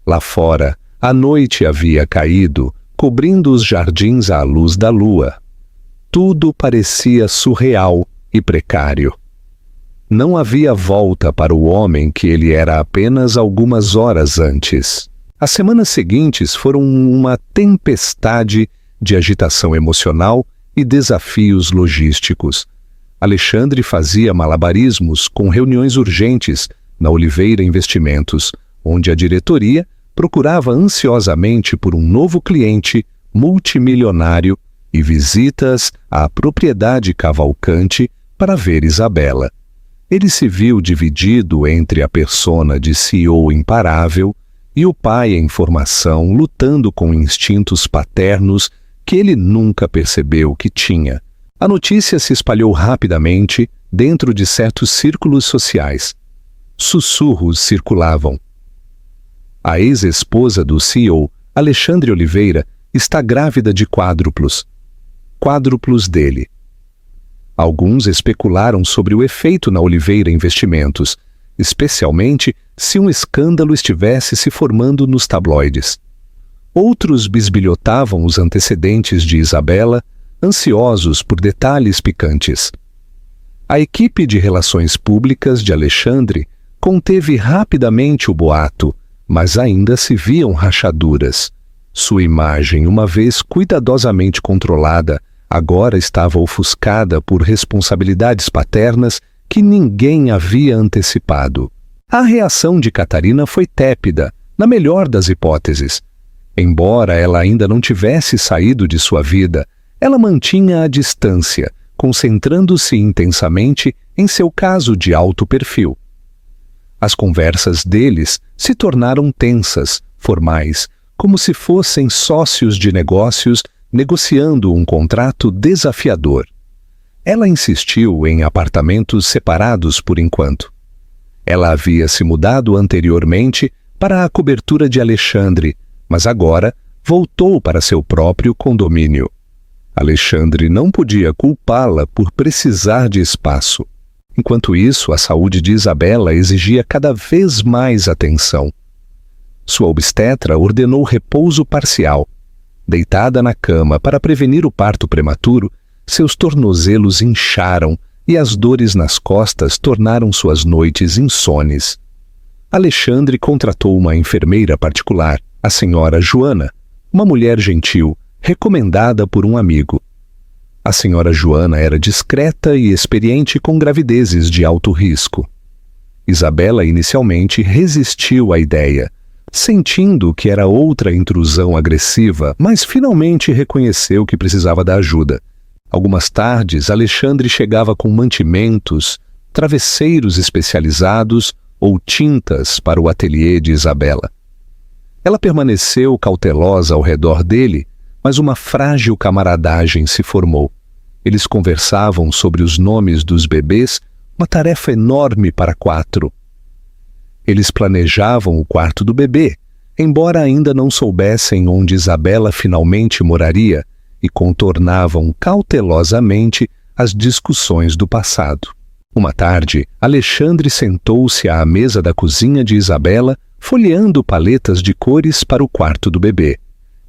Lá fora, a noite havia caído, cobrindo os jardins à luz da lua. Tudo parecia surreal e precário. Não havia volta para o homem que ele era apenas algumas horas antes. As semanas seguintes foram uma tempestade de agitação emocional e desafios logísticos. Alexandre fazia malabarismos com reuniões urgentes na Oliveira Investimentos, onde a diretoria procurava ansiosamente por um novo cliente multimilionário e visitas à propriedade Cavalcante para ver Isabela. Ele se viu dividido entre a persona de CEO imparável e o pai em formação lutando com instintos paternos que ele nunca percebeu que tinha. A notícia se espalhou rapidamente dentro de certos círculos sociais. Sussurros circulavam. A ex-esposa do CEO, Alexandre Oliveira, está grávida de quádruplos. Quádruplos dele. Alguns especularam sobre o efeito na Oliveira Investimentos, especialmente se um escândalo estivesse se formando nos tabloides. Outros bisbilhotavam os antecedentes de Isabela, ansiosos por detalhes picantes. A equipe de relações públicas de Alexandre conteve rapidamente o boato, mas ainda se viam rachaduras. Sua imagem, uma vez cuidadosamente controlada, agora estava ofuscada por responsabilidades paternas que ninguém havia antecipado. A reação de Catarina foi tépida, na melhor das hipóteses. Embora ela ainda não tivesse saído de sua vida, ela mantinha a distância, concentrando-se intensamente em seu caso de alto perfil. As conversas deles se tornaram tensas, formais, como se fossem sócios de negócios negociando um contrato desafiador. Ela insistiu em apartamentos separados por enquanto. Ela havia se mudado anteriormente para a cobertura de Alexandre, mas agora voltou para seu próprio condomínio. Alexandre não podia culpá-la por precisar de espaço. Enquanto isso, a saúde de Isabela exigia cada vez mais atenção. Sua obstetra ordenou repouso parcial. Deitada na cama para prevenir o parto prematuro, seus tornozelos incharam e as dores nas costas tornaram suas noites insones. Alexandre contratou uma enfermeira particular, a senhora Joana, uma mulher gentil, recomendada por um amigo. A senhora Joana era discreta e experiente com gravidezes de alto risco. Isabela inicialmente resistiu à ideia, sentindo que era outra intrusão agressiva, mas finalmente reconheceu que precisava da ajuda. Algumas tardes, Alexandre chegava com mantimentos, travesseiros especializados ou tintas para o ateliê de Isabela. Ela permaneceu cautelosa ao redor dele, mas uma frágil camaradagem se formou. Eles conversavam sobre os nomes dos bebês, uma tarefa enorme para 4. Eles planejavam o quarto do bebê, embora ainda não soubessem onde Isabela finalmente moraria, e contornavam cautelosamente as discussões do passado. Uma tarde, Alexandre sentou-se à mesa da cozinha de Isabela, folheando paletas de cores para o quarto do bebê.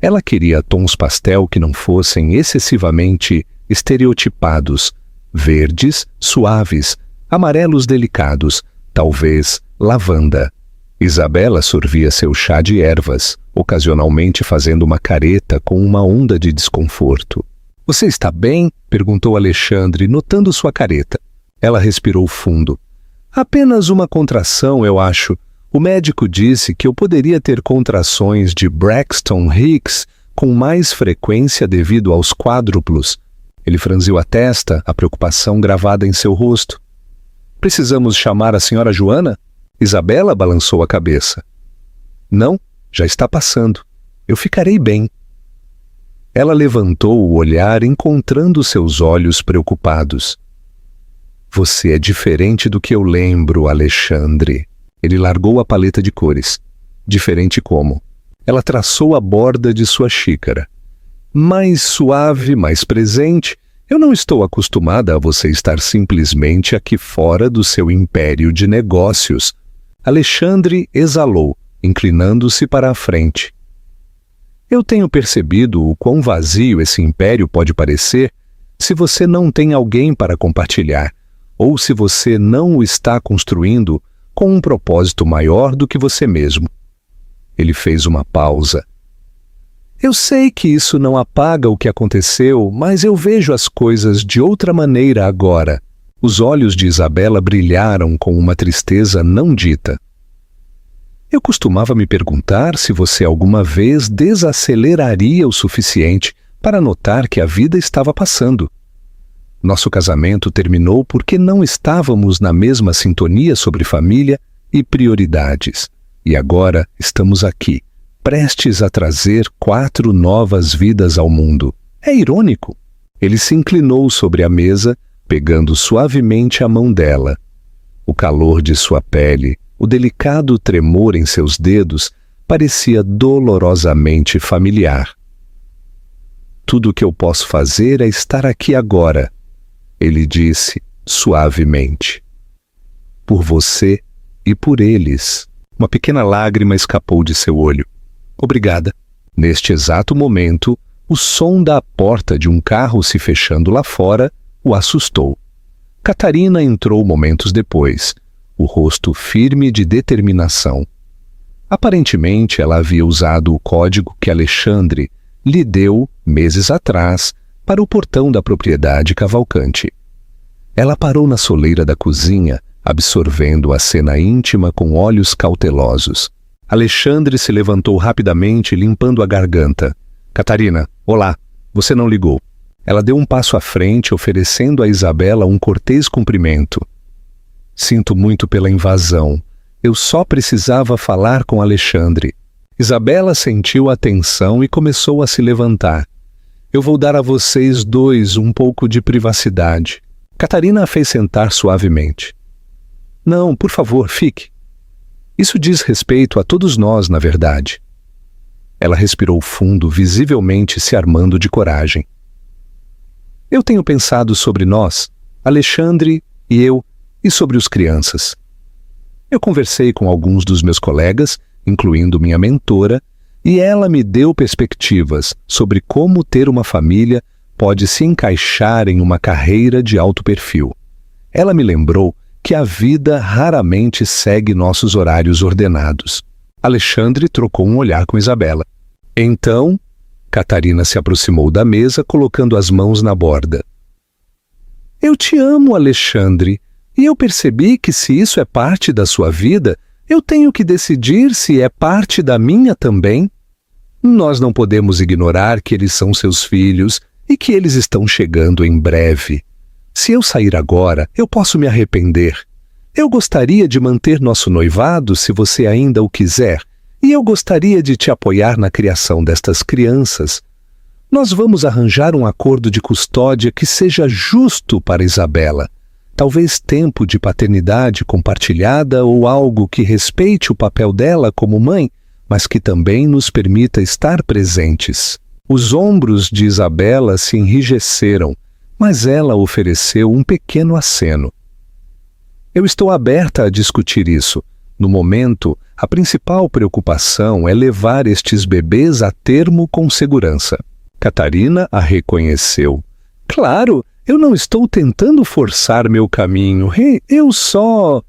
Ela queria tons pastel que não fossem excessivamente estereotipados, verdes, suaves, amarelos delicados, talvez lavanda. Isabela sorvia seu chá de ervas, ocasionalmente fazendo uma careta com uma onda de desconforto. — Você está bem? Perguntou Alexandre, notando sua careta. Ela respirou fundo. — Apenas uma contração, eu acho. O médico disse que eu poderia ter contrações de Braxton Hicks com mais frequência devido aos quádruplos. Ele franziu a testa, a preocupação gravada em seu rosto. — Precisamos chamar a senhora Joana? Isabela balançou a cabeça. — Não, já está passando. Eu ficarei bem. Ela levantou o olhar, encontrando seus olhos preocupados. — Você é diferente do que eu lembro, Alexandre. Ele largou a paleta de cores. Diferente como? Ela traçou a borda de sua xícara. Mais suave, mais presente. Eu não estou acostumada a você estar simplesmente aqui fora do seu império de negócios. Alexandre exalou, inclinando-se para a frente. Eu tenho percebido o quão vazio esse império pode parecer se você não tem alguém para compartilhar, ou se você não o está construindo com um propósito maior do que você mesmo. Ele fez uma pausa. Eu sei que isso não apaga o que aconteceu, mas eu vejo as coisas de outra maneira agora. Os olhos de Isabela brilharam com uma tristeza não dita. Eu costumava me perguntar se você alguma vez desaceleraria o suficiente para notar que a vida estava passando. Nosso casamento terminou porque não estávamos na mesma sintonia sobre família e prioridades. E agora estamos aqui, prestes a trazer 4 novas vidas ao mundo. É irônico. Ele se inclinou sobre a mesa, pegando suavemente a mão dela. O calor de sua pele, o delicado tremor em seus dedos, parecia dolorosamente familiar. Tudo o que eu posso fazer é estar aqui agora, ele disse suavemente. Por você e por eles. Uma pequena lágrima escapou de seu olho. Obrigada. Neste exato momento, o som da porta de um carro se fechando lá fora o assustou. Catarina entrou momentos depois, o rosto firme de determinação. Aparentemente, ela havia usado o código que Alexandre lhe deu, meses atrás, para o portão da propriedade Cavalcante. Ela parou na soleira da cozinha, absorvendo a cena íntima com olhos cautelosos. Alexandre se levantou rapidamente, limpando a garganta. Catarina, olá, você não ligou. Ela deu um passo à frente, oferecendo a Isabela um cortês cumprimento. Sinto muito pela invasão. Eu só precisava falar com Alexandre. Isabela sentiu a tensão e começou a se levantar. Eu vou dar a vocês 2 um pouco de privacidade. Catarina a fez sentar suavemente. Não, por favor, fique. Isso diz respeito a todos nós, na verdade. Ela respirou fundo, visivelmente se armando de coragem. Eu tenho pensado sobre nós, Alexandre e eu, e sobre os crianças. Eu conversei com alguns dos meus colegas, incluindo minha mentora, e ela me deu perspectivas sobre como ter uma família pode se encaixar em uma carreira de alto perfil. Ela me lembrou que a vida raramente segue nossos horários ordenados. Alexandre trocou um olhar com Isabela. Então, Catarina se aproximou da mesa, colocando as mãos na borda. Eu te amo, Alexandre, e eu percebi que se isso é parte da sua vida, eu tenho que decidir se é parte da minha também. Nós não podemos ignorar que eles são seus filhos e que eles estão chegando em breve. Se eu sair agora, eu posso me arrepender. Eu gostaria de manter nosso noivado se você ainda o quiser, e eu gostaria de te apoiar na criação destas crianças. Nós vamos arranjar um acordo de custódia que seja justo para Isabela. Talvez tempo de paternidade compartilhada ou algo que respeite o papel dela como mãe, mas que também nos permita estar presentes. Os ombros de Isabela se enrijeceram, mas ela ofereceu um pequeno aceno. Eu estou aberta a discutir isso. No momento, a principal preocupação é levar estes bebês a termo com segurança. Catarina a reconheceu. Claro, eu não estou tentando forçar meu caminho. Eu só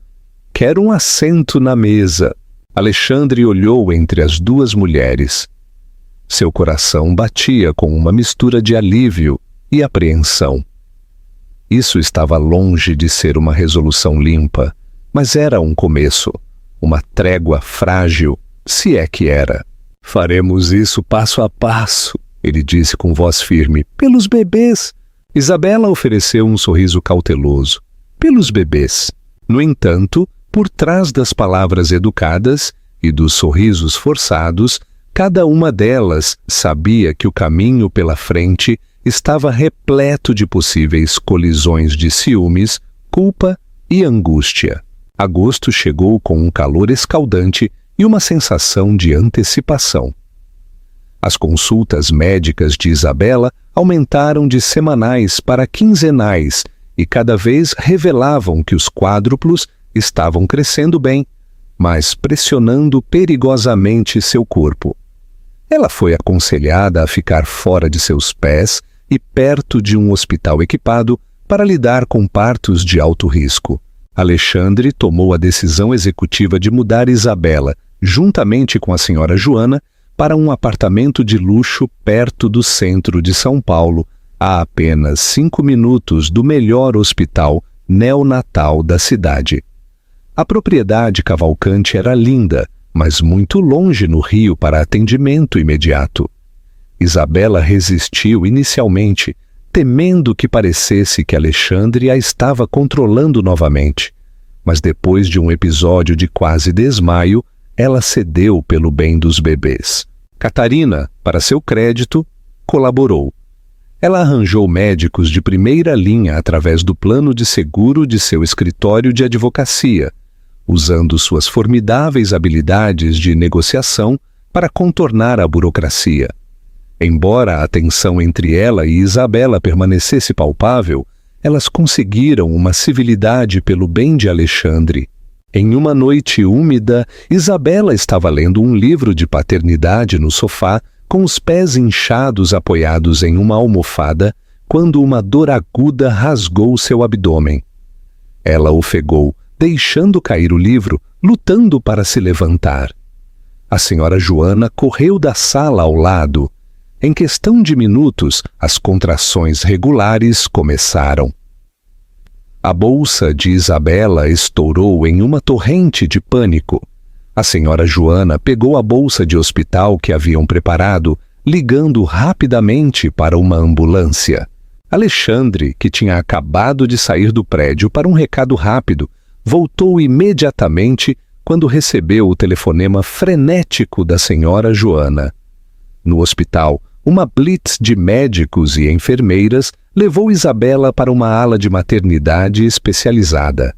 quero um assento na mesa. Alexandre olhou entre as 2 mulheres. Seu coração batia com uma mistura de alívio e apreensão. Isso estava longe de ser uma resolução limpa, mas era um começo, uma trégua frágil, se é que era. Faremos isso passo a passo, ele disse com voz firme, pelos bebês. Isabela ofereceu um sorriso cauteloso. Pelos bebês. No entanto, por trás das palavras educadas e dos sorrisos forçados, cada uma delas sabia que o caminho pela frente estava repleto de possíveis colisões de ciúmes, culpa e angústia. Agosto chegou com um calor escaldante e uma sensação de antecipação. As consultas médicas de Isabela aumentaram de semanais para quinzenais e cada vez revelavam que os quádruplos estavam crescendo bem, mas pressionando perigosamente seu corpo. Ela foi aconselhada a ficar fora de seus pés e perto de um hospital equipado para lidar com partos de alto risco. Alexandre tomou a decisão executiva de mudar Isabela, juntamente com a senhora Joana, para um apartamento de luxo perto do centro de São Paulo, a apenas 5 minutos do melhor hospital neonatal da cidade. A propriedade Cavalcante era linda, mas muito longe no Rio para atendimento imediato. Isabela resistiu inicialmente, temendo que parecesse que Alexandre a estava controlando novamente. Mas depois de um episódio de quase desmaio, ela cedeu pelo bem dos bebês. Catarina, para seu crédito, colaborou. Ela arranjou médicos de primeira linha através do plano de seguro de seu escritório de advocacia, usando suas formidáveis habilidades de negociação para contornar a burocracia. Embora a tensão entre ela e Isabela permanecesse palpável, elas conseguiram uma civilidade pelo bem de Alexandre. Em uma noite úmida, Isabela estava lendo um livro de paternidade no sofá, com os pés inchados apoiados em uma almofada, quando uma dor aguda rasgou seu abdômen. Ela ofegou, deixando cair o livro, lutando para se levantar. A senhora Joana correu da sala ao lado. Em questão de minutos, as contrações regulares começaram. A bolsa de Isabela estourou em uma torrente de pânico. A senhora Joana pegou a bolsa de hospital que haviam preparado, ligando rapidamente para uma ambulância. Alexandre, que tinha acabado de sair do prédio para um recado rápido, voltou imediatamente quando recebeu o telefonema frenético da senhora Joana. No hospital, uma blitz de médicos e enfermeiras levou Isabela para uma ala de maternidade especializada.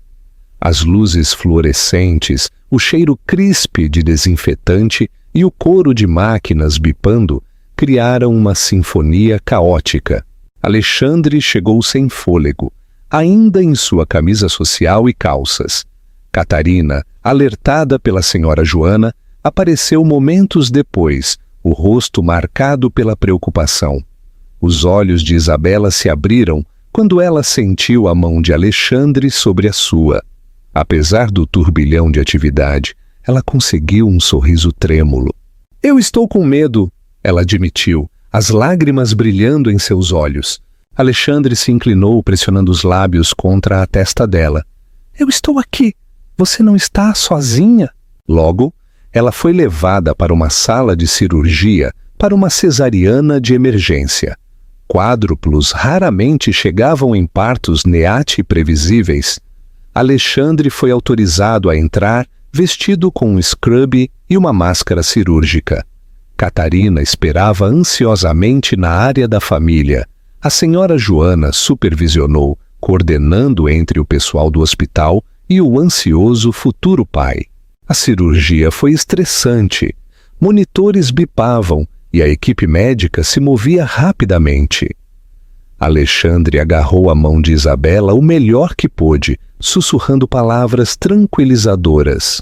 As luzes fluorescentes, o cheiro crispe de desinfetante e o coro de máquinas bipando criaram uma sinfonia caótica. Alexandre chegou sem fôlego, ainda em sua camisa social e calças. Catarina, alertada pela senhora Joana, apareceu momentos depois, o rosto marcado pela preocupação. Os olhos de Isabela se abriram quando ela sentiu a mão de Alexandre sobre a sua. Apesar do turbilhão de atividade, ela conseguiu um sorriso trêmulo. "Eu estou com medo", ela admitiu, as lágrimas brilhando em seus olhos. Alexandre se inclinou, pressionando os lábios contra a testa dela. "Eu estou aqui. Você não está sozinha?" Logo, ela foi levada para uma sala de cirurgia para uma cesariana de emergência. Quádruplos raramente chegavam em partos neate previsíveis. Alexandre foi autorizado a entrar vestido com um scrub e uma máscara cirúrgica. Catarina esperava ansiosamente na área da família. A senhora Joana supervisionou, coordenando entre o pessoal do hospital e o ansioso futuro pai. A cirurgia foi estressante. Monitores bipavam e a equipe médica se movia rapidamente. Alexandre agarrou a mão de Isabela o melhor que pôde, sussurrando palavras tranquilizadoras.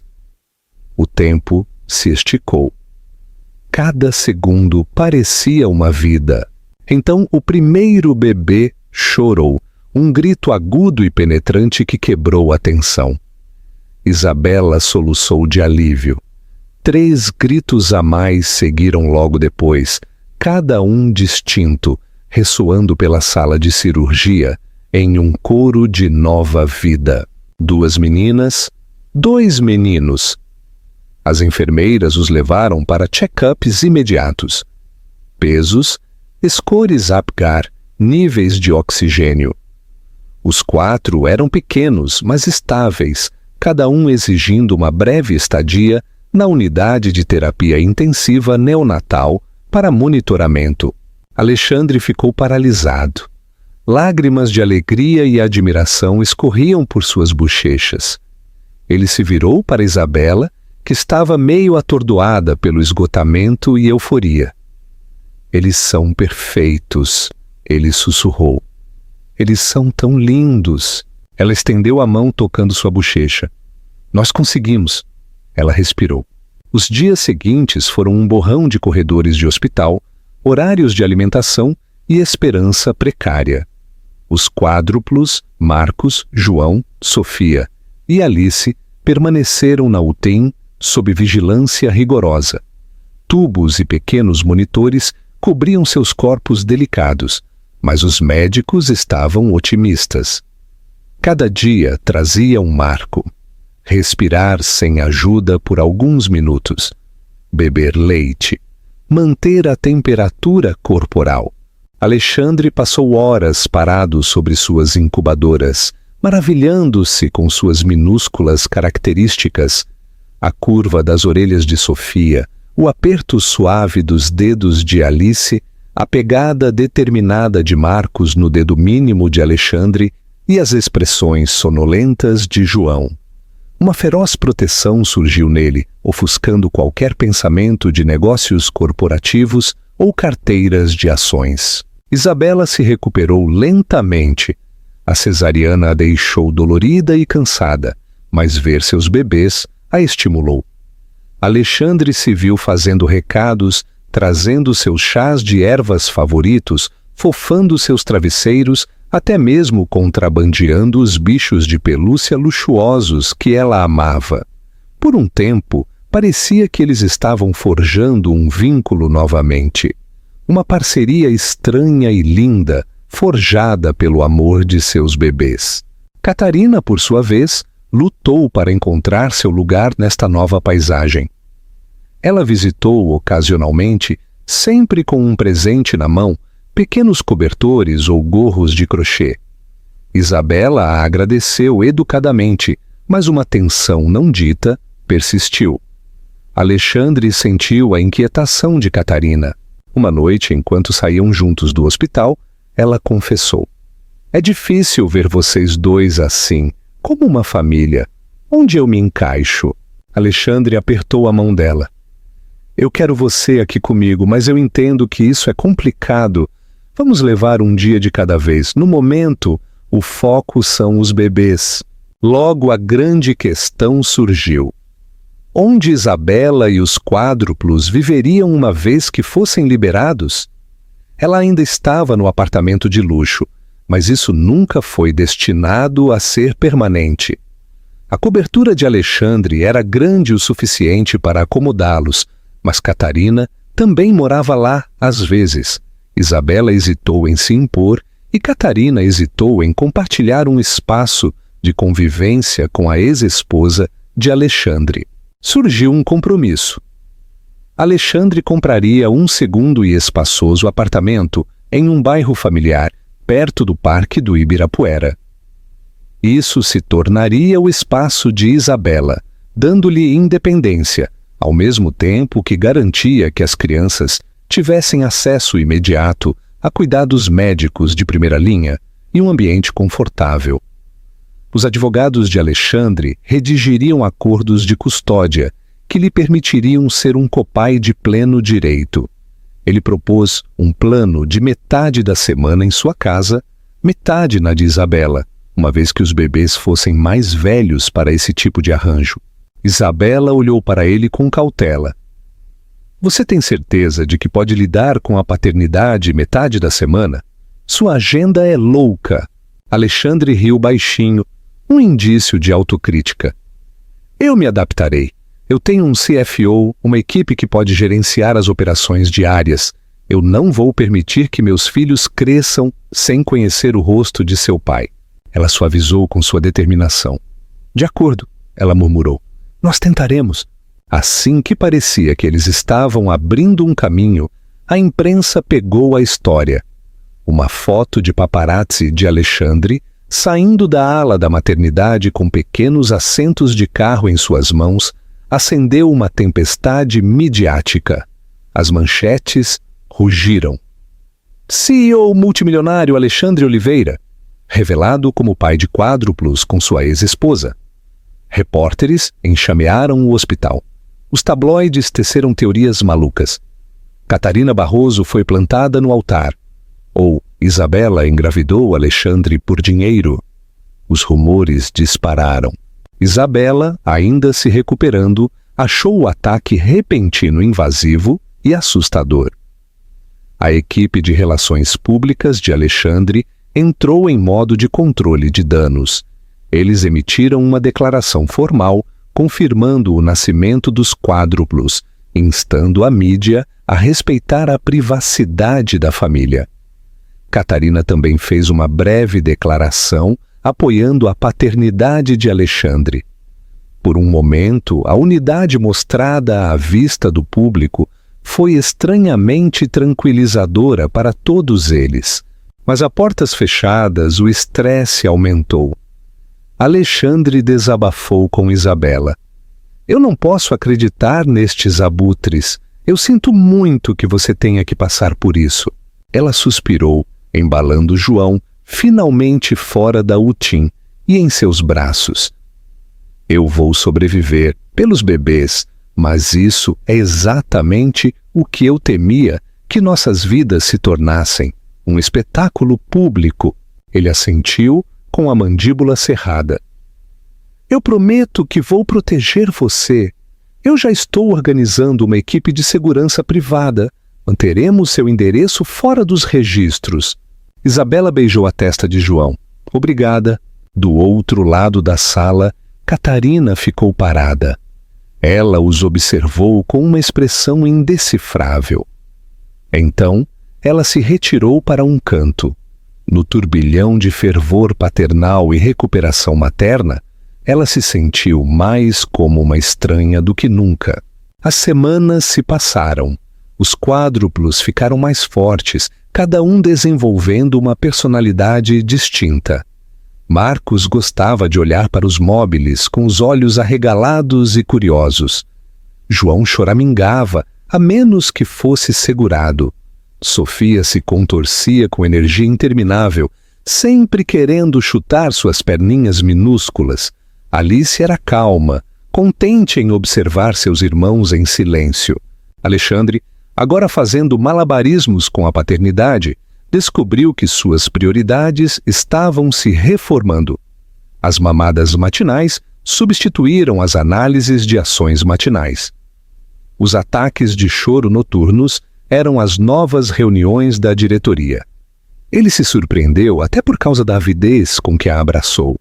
O tempo se esticou. Cada segundo parecia uma vida. Então o primeiro bebê chorou, um grito agudo e penetrante que quebrou a tensão. Isabela soluçou de alívio. 3 gritos a mais seguiram logo depois, cada um distinto, ressoando pela sala de cirurgia em um coro de nova vida. 2 meninas, 2 meninos. As enfermeiras os levaram para check-ups imediatos. Pesos, scores Apgar, níveis de oxigênio. Os 4 eram pequenos, mas estáveis, cada um exigindo uma breve estadia na unidade de terapia intensiva neonatal para monitoramento. Alexandre ficou paralisado. Lágrimas de alegria e admiração escorriam por suas bochechas. Ele se virou para Isabela, que estava meio atordoada pelo esgotamento e euforia. "Eles são perfeitos", ele sussurrou. "Eles são tão lindos." Ela estendeu a mão tocando sua bochecha. "Nós conseguimos." Ela respirou. Os dias seguintes foram um borrão de corredores de hospital, horários de alimentação e esperança precária. Os quádruplos, Marcos, João, Sofia e Alice, permaneceram na UTI sob vigilância rigorosa. Tubos e pequenos monitores cobriam seus corpos delicados, mas os médicos estavam otimistas. Cada dia trazia um marco. Respirar sem ajuda por alguns minutos. Beber leite. manter a temperatura corporal. Alexandre passou horas parado sobre suas incubadoras, maravilhando-se com suas minúsculas características, a curva das orelhas de Sofia, o aperto suave dos dedos de Alice, a pegada determinada de Marcos no dedo mínimo de Alexandre e as expressões sonolentas de João. Uma feroz proteção surgiu nele, ofuscando qualquer pensamento de negócios corporativos ou carteiras de ações. Isabela se recuperou lentamente. A cesariana a deixou dolorida e cansada, mas ver seus bebês a estimulou. Alexandre se viu fazendo recados, trazendo seus chás de ervas favoritos, fofando seus travesseiros, até mesmo contrabandeando os bichos de pelúcia luxuosos que ela amava. Por um tempo, parecia que eles estavam forjando um vínculo novamente. Uma parceria estranha e linda, forjada pelo amor de seus bebês. Catarina, por sua vez, lutou para encontrar seu lugar nesta nova paisagem. Ela visitou ocasionalmente, sempre com um presente na mão, pequenos cobertores ou gorros de crochê. Isabela a agradeceu educadamente, mas uma tensão não dita persistiu. Alexandre sentiu a inquietação de Catarina. Uma noite, enquanto saíam juntos do hospital, ela confessou: "É difícil ver vocês dois assim, como uma família. Onde eu me encaixo?" Alexandre apertou a mão dela. "Eu quero você aqui comigo, mas eu entendo que isso é complicado. Vamos levar um dia de cada vez. No momento, o foco são os bebês." Logo a grande questão surgiu. Onde Isabela e os quádruplos viveriam uma vez que fossem liberados? Ela ainda estava no apartamento de luxo, mas isso nunca foi destinado a ser permanente. A cobertura de Alexandre era grande o suficiente para acomodá-los, mas Catarina também morava lá às vezes. Isabela hesitou em se impor e Catarina hesitou em compartilhar um espaço de convivência com a ex-esposa de Alexandre. Surgiu um compromisso. Alexandre compraria um segundo e espaçoso apartamento em um bairro familiar, perto do Parque do Ibirapuera. Isso se tornaria o espaço de Isabela, dando-lhe independência, ao mesmo tempo que garantia que as crianças tivessem acesso imediato a cuidados médicos de primeira linha e um ambiente confortável. Os advogados de Alexandre redigiriam acordos de custódia que lhe permitiriam ser um copai de pleno direito. Ele propôs um plano de metade da semana em sua casa, metade na de Isabela, uma vez que os bebês fossem mais velhos para esse tipo de arranjo. Isabela olhou para ele com cautela. "Você tem certeza de que pode lidar com a paternidade metade da semana? Sua agenda é louca." Alexandre riu baixinho, um indício de autocrítica. "Eu me adaptarei. Eu tenho um CFO, uma equipe que pode gerenciar as operações diárias. Eu não vou permitir que meus filhos cresçam sem conhecer o rosto de seu pai." Ela suavizou com sua determinação. "De acordo," ela murmurou. "Nós tentaremos." Assim que parecia que eles estavam abrindo um caminho, a imprensa pegou a história. Uma foto de paparazzi de Alexandre saindo da ala da maternidade com pequenos assentos de carro em suas mãos, acendeu uma tempestade midiática. As manchetes rugiram. CEO multimilionário Alexandre Oliveira, revelado como pai de quádruplos com sua ex-esposa. Repórteres enxamearam o hospital. Os tabloides teceram teorias malucas. Catarina Barroso foi plantada no altar. Ou Isabela engravidou Alexandre por dinheiro. Os rumores dispararam. Isabela, ainda se recuperando, achou o ataque repentino invasivo e assustador. A equipe de relações públicas de Alexandre entrou em modo de controle de danos. Eles emitiram uma declaração formal confirmando o nascimento dos quádruplos, instando a mídia a respeitar a privacidade da família. Catarina também fez uma breve declaração apoiando a paternidade de Alexandre. Por um momento, a unidade mostrada à vista do público foi estranhamente tranquilizadora para todos eles. Mas a portas fechadas, o estresse aumentou. Alexandre desabafou com Isabela. Eu não posso acreditar nestes abutres. Eu sinto muito que você tenha que passar por isso. Ela suspirou, embalando João, finalmente fora da UTIM e em seus braços. Eu vou sobreviver pelos bebês, mas isso é exatamente o que eu temia que nossas vidas se tornassem. Um espetáculo público. Ele assentiu com a mandíbula cerrada. Eu prometo que vou proteger você. Eu já estou organizando uma equipe de segurança privada. Manteremos seu endereço fora dos registros. Isabela beijou a testa de João. Obrigada. Do outro lado da sala, Catarina ficou parada. Ela os observou com uma expressão indecifrável. Então, ela se retirou para um canto. No turbilhão de fervor paternal e recuperação materna, ela se sentiu mais como uma estranha do que nunca. As semanas se passaram. Os quádruplos ficaram mais fortes, cada um desenvolvendo uma personalidade distinta. Marcos gostava de olhar para os móveis com os olhos arregalados e curiosos. João choramingava, a menos que fosse segurado. Sofia se contorcia com energia interminável, sempre querendo chutar suas perninhas minúsculas. Alice era calma, contente em observar seus irmãos em silêncio. Alexandre, agora fazendo malabarismos com a paternidade, descobriu que suas prioridades estavam se reformando. As mamadas matinais substituíram as análises de ações matinais. Os ataques de choro noturnos eram as novas reuniões da diretoria. Ele se surpreendeu até por causa da avidez com que a abraçou.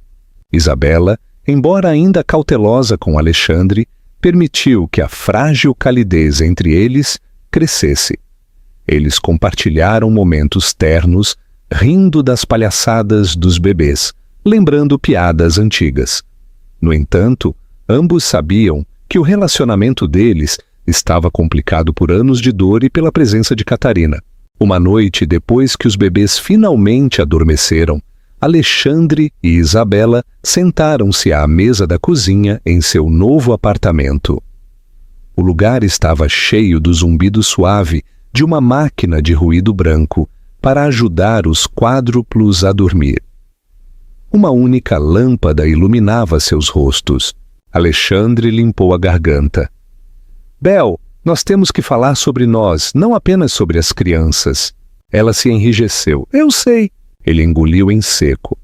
Isabela, embora ainda cautelosa com Alexandre, permitiu que a frágil calidez entre eles crescesse. Eles compartilharam momentos ternos, rindo das palhaçadas dos bebês, lembrando piadas antigas. No entanto, ambos sabiam que o relacionamento deles estava complicado por anos de dor e pela presença de Catarina. Uma noite depois que os bebês finalmente adormeceram, Alexandre e Isabela sentaram-se à mesa da cozinha em seu novo apartamento. O lugar estava cheio do zumbido suave de uma máquina de ruído branco para ajudar os quádruplos a dormir. Uma única lâmpada iluminava seus rostos. Alexandre limpou a garganta. Bel, nós temos que falar sobre nós, não apenas sobre as crianças. Ela se enrijeceu. Eu sei. Ele engoliu em seco.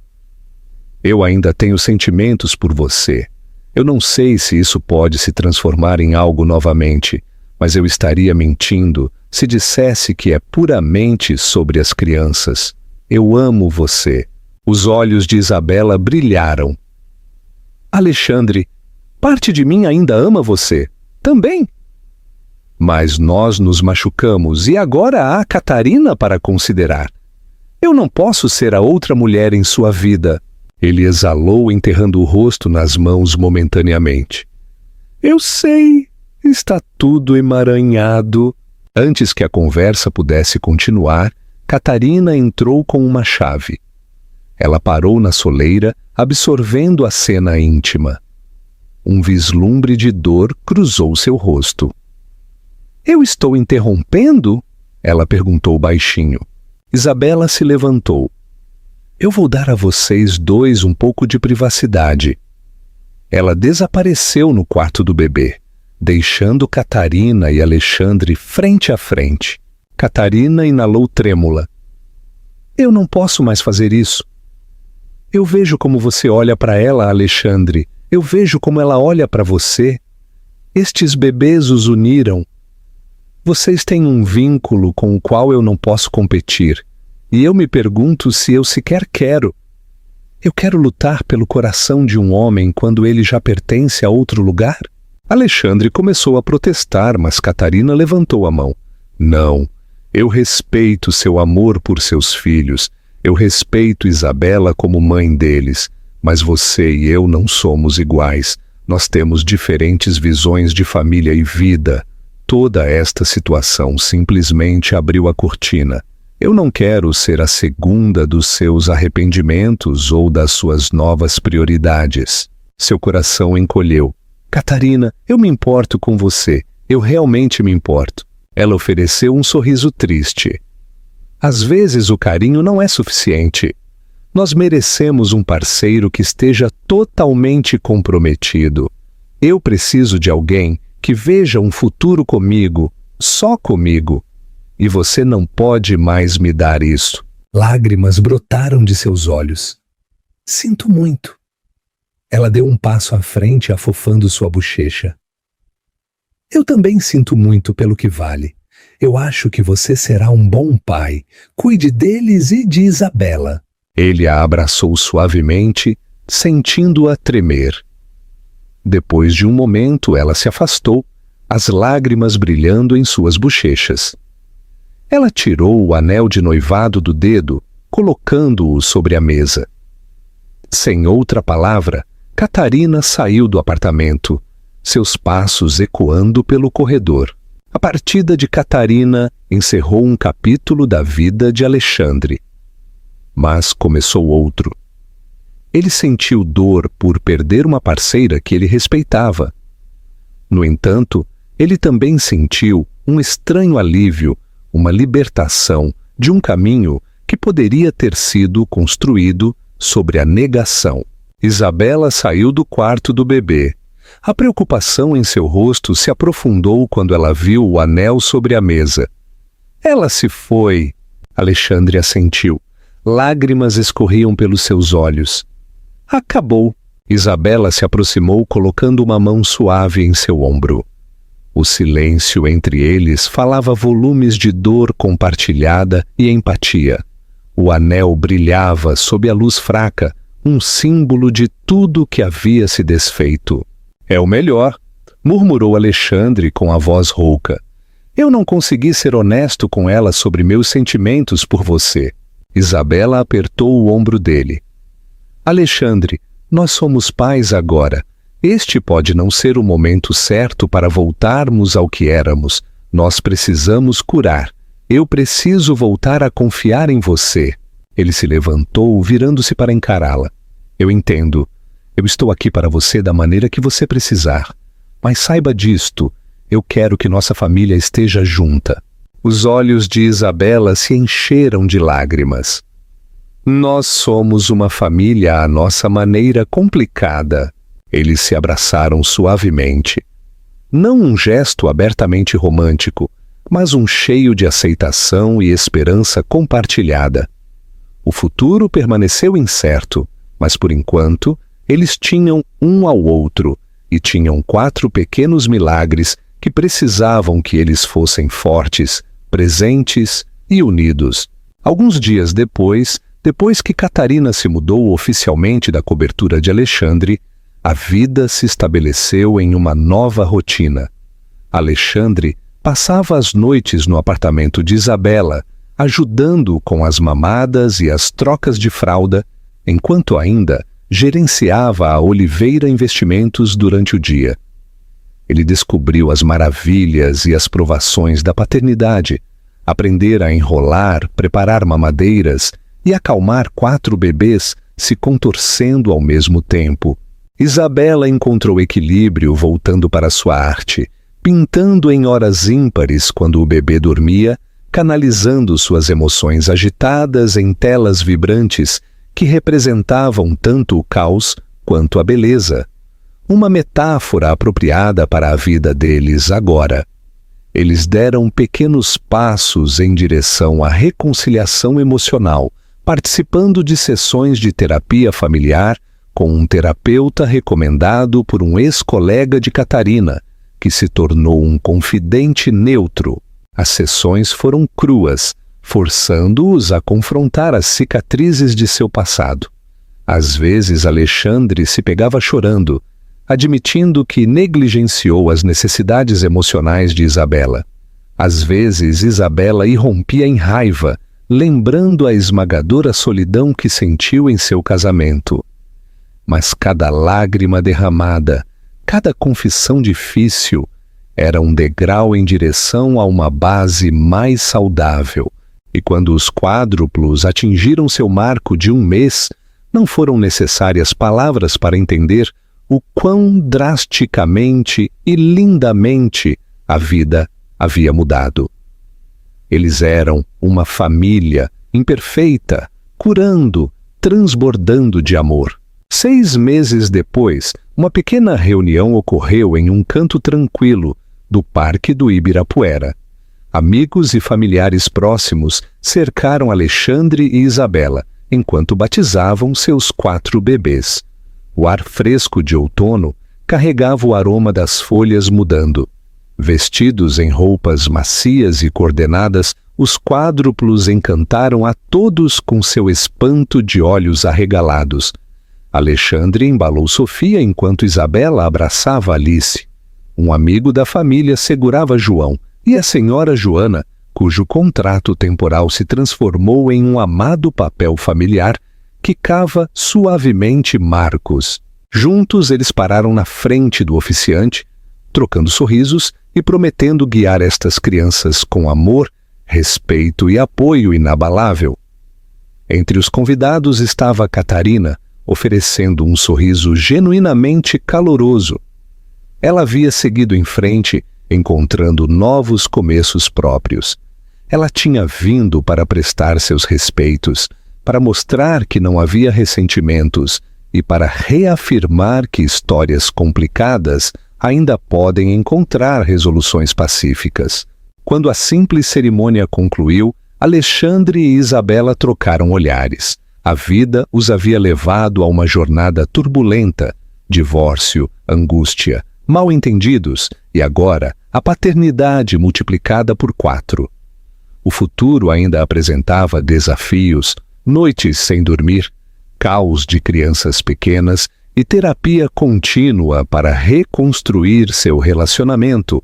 Eu ainda tenho sentimentos por você. Eu não sei se isso pode se transformar em algo novamente, mas eu estaria mentindo se dissesse que é puramente sobre as crianças. Eu amo você. Os olhos de Isabela brilharam. Alexandre, parte de mim ainda ama você. Também. Mas nós nos machucamos e agora há Catarina para considerar. Eu não posso ser a outra mulher em sua vida. Ele exalou, enterrando o rosto nas mãos momentaneamente. Eu sei, está tudo emaranhado. Antes que a conversa pudesse continuar, Catarina entrou com uma chave. Ela parou na soleira, absorvendo a cena íntima. Um vislumbre de dor cruzou seu rosto. Eu estou interrompendo? Ela perguntou baixinho. Isabela se levantou. Eu vou dar a vocês dois um pouco de privacidade. Ela desapareceu no quarto do bebê, deixando Catarina e Alexandre frente a frente. Catarina inalou trêmula. Eu não posso mais fazer isso. Eu vejo como você olha para ela, Alexandre. Eu vejo como ela olha para você. Estes bebês os uniram. Vocês têm um vínculo com o qual eu não posso competir, e eu me pergunto se eu sequer quero. Eu quero lutar pelo coração de um homem quando ele já pertence a outro lugar? Alexandre começou a protestar, mas Catarina levantou a mão. Não, eu respeito seu amor por seus filhos, eu respeito Isabela como mãe deles, mas você e eu não somos iguais, nós temos diferentes visões de família e vida. toda esta situação simplesmente abriu a cortina. Eu não quero ser a segunda dos seus arrependimentos ou das suas novas prioridades. Seu coração encolheu. Catarina, eu me importo com você. Eu realmente me importo. Ela ofereceu um sorriso triste. Às vezes o carinho não é suficiente. Nós merecemos um parceiro que esteja totalmente comprometido. Eu preciso de alguém que veja um futuro comigo, só comigo. E você não pode mais me dar isso. Lágrimas brotaram de seus olhos. Sinto muito. Ela deu um passo à frente, afofando sua bochecha. Eu também sinto muito pelo que vale. Eu acho que você será um bom pai. Cuide deles e de Isabela. Ele a abraçou suavemente, sentindo-a tremer. Depois de um momento, ela se afastou, as lágrimas brilhando em suas bochechas. Ela tirou o anel de noivado do dedo, colocando-o sobre a mesa. Sem outra palavra, Catarina saiu do apartamento, seus passos ecoando pelo corredor. A partida de Catarina encerrou um capítulo da vida de Alexandre. Mas começou outro. Ele sentiu dor por perder uma parceira que ele respeitava. No entanto, ele também sentiu um estranho alívio, uma libertação de um caminho que poderia ter sido construído sobre a negação. Isabela saiu do quarto do bebê. A preocupação em seu rosto se aprofundou quando ela viu o anel sobre a mesa. Ela se foi. Alexandre assentiu. Lágrimas escorriam pelos seus olhos. Acabou. Isabela se aproximou, colocando uma mão suave em seu ombro. O silêncio entre eles falava volumes de dor compartilhada e empatia. O anel brilhava sob a luz fraca, um símbolo de tudo que havia se desfeito. É o melhor, murmurou Alexandre com a voz rouca. Eu não consegui ser honesto com ela sobre meus sentimentos por você. Isabela apertou o ombro dele. Alexandre, nós somos pais agora. Este pode não ser o momento certo para voltarmos ao que éramos. Nós precisamos curar. Eu preciso voltar a confiar em você. Ele se levantou, virando-se para encará-la. Eu entendo. Eu estou aqui para você da maneira que você precisar. Mas saiba disto, eu quero que nossa família esteja junta. Os olhos de Isabela se encheram de lágrimas. Nós somos uma família à nossa maneira complicada. Eles se abraçaram suavemente. Não um gesto abertamente romântico, mas um cheio de aceitação e esperança compartilhada. O futuro permaneceu incerto, mas por enquanto eles tinham um ao outro e tinham 4 pequenos milagres que precisavam que eles fossem fortes, presentes e unidos. Alguns dias depois que Catarina se mudou oficialmente da cobertura de Alexandre, a vida se estabeleceu em uma nova rotina. Alexandre passava as noites no apartamento de Isabela, ajudando com as mamadas e as trocas de fralda, enquanto ainda gerenciava a Oliveira Investimentos durante o dia. Ele descobriu as maravilhas e as provações da paternidade, aprender a enrolar, preparar mamadeiras e acalmar 4 bebês se contorcendo ao mesmo tempo. Isabela encontrou equilíbrio voltando para sua arte, pintando em horas ímpares quando o bebê dormia, canalizando suas emoções agitadas em telas vibrantes que representavam tanto o caos quanto a beleza. Uma metáfora apropriada para a vida deles agora. Eles deram pequenos passos em direção à reconciliação emocional, participando de sessões de terapia familiar com um terapeuta recomendado por um ex-colega de Catarina, que se tornou um confidente neutro. As sessões foram cruas, forçando-os a confrontar as cicatrizes de seu passado. Às vezes Alexandre se pegava chorando, admitindo que negligenciou as necessidades emocionais de Isabela. Às vezes Isabela irrompia em raiva, lembrando a esmagadora solidão que sentiu em seu casamento. Mas cada lágrima derramada, cada confissão difícil, Era um degrau em direção a uma base mais saudável. E quando os quádruplos atingiram seu marco de 1 mês, não foram necessárias palavras para entender o quão drasticamente e lindamente a vida havia mudado. Eles eram uma família imperfeita, curando, transbordando de amor. 6 meses depois, uma pequena reunião ocorreu em um canto tranquilo do Parque do Ibirapuera. Amigos e familiares próximos cercaram Alexandre e Isabela, enquanto batizavam seus 4 bebês. O ar fresco de outono carregava o aroma das folhas mudando. Vestidos em roupas macias e coordenadas, os quádruplos encantaram a todos com seu espanto de olhos arregalados. Alexandre embalou Sofia enquanto Isabela abraçava Alice. Um amigo da família segurava João, e a senhora Joana, cujo contrato temporal se transformou em um amado papel familiar, quicava suavemente Marcos. Juntos eles pararam na frente do oficiante, trocando sorrisos e prometendo guiar estas crianças com amor, respeito e apoio inabalável. Entre os convidados estava Catarina, oferecendo um sorriso genuinamente caloroso. Ela havia seguido em frente, encontrando novos começos próprios. Ela tinha vindo para prestar seus respeitos, para mostrar que não havia ressentimentos e para reafirmar que histórias complicadas ainda podem encontrar resoluções pacíficas. Quando a simples cerimônia concluiu, Alexandre e Isabela trocaram olhares. A vida os havia levado a uma jornada turbulenta, divórcio, angústia, mal-entendidos e agora a paternidade multiplicada por 4. O futuro ainda apresentava desafios, noites sem dormir, caos de crianças pequenas e terapia contínua para reconstruir seu relacionamento.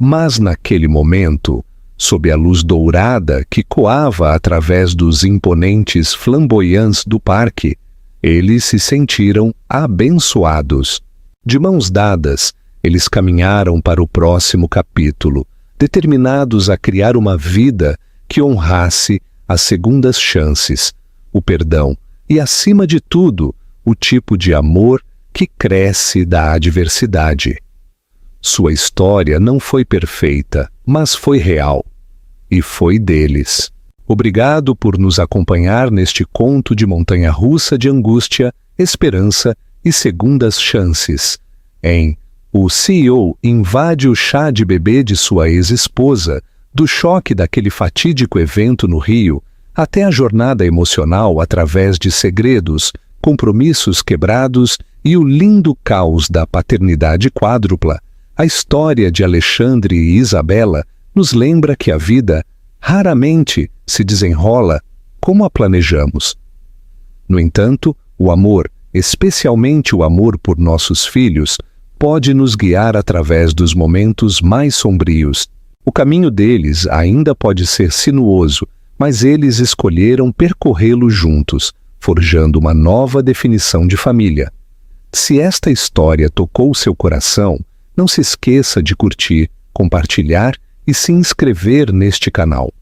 Mas naquele momento, sob a luz dourada que coava através dos imponentes flamboyants do parque, eles se sentiram abençoados. De mãos dadas, eles caminharam para o próximo capítulo, determinados a criar uma vida que honrasse as segundas chances, o perdão e, acima de tudo, o tipo de amor que cresce da adversidade. Sua história não foi perfeita, mas foi real. E foi deles. Obrigado por nos acompanhar neste conto de montanha-russa de angústia, esperança e segundas chances. O CEO invade o chá de bebê de sua ex-esposa, do choque daquele fatídico evento no Rio, até a jornada emocional através de segredos, compromissos quebrados e o lindo caos da paternidade quádrupla, a história de Alexandre e Isabela nos lembra que a vida raramente se desenrola como a planejamos. No entanto, o amor, especialmente o amor por nossos filhos, pode nos guiar através dos momentos mais sombrios. O caminho deles ainda pode ser sinuoso, mas eles escolheram percorrê-lo juntos, forjando uma nova definição de família. Se esta história tocou seu coração, não se esqueça de curtir, compartilhar e se inscrever neste canal.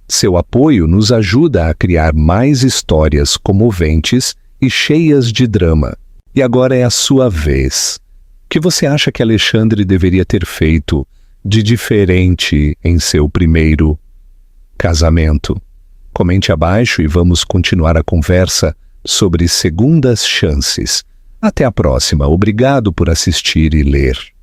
Seu apoio nos ajuda a criar mais histórias comoventes e cheias de drama. E agora é a sua vez. O que você acha que Alexandre deveria ter feito de diferente em seu primeiro casamento? Comente abaixo e vamos continuar a conversa sobre segundas chances. Até a próxima. Obrigado por assistir e ler.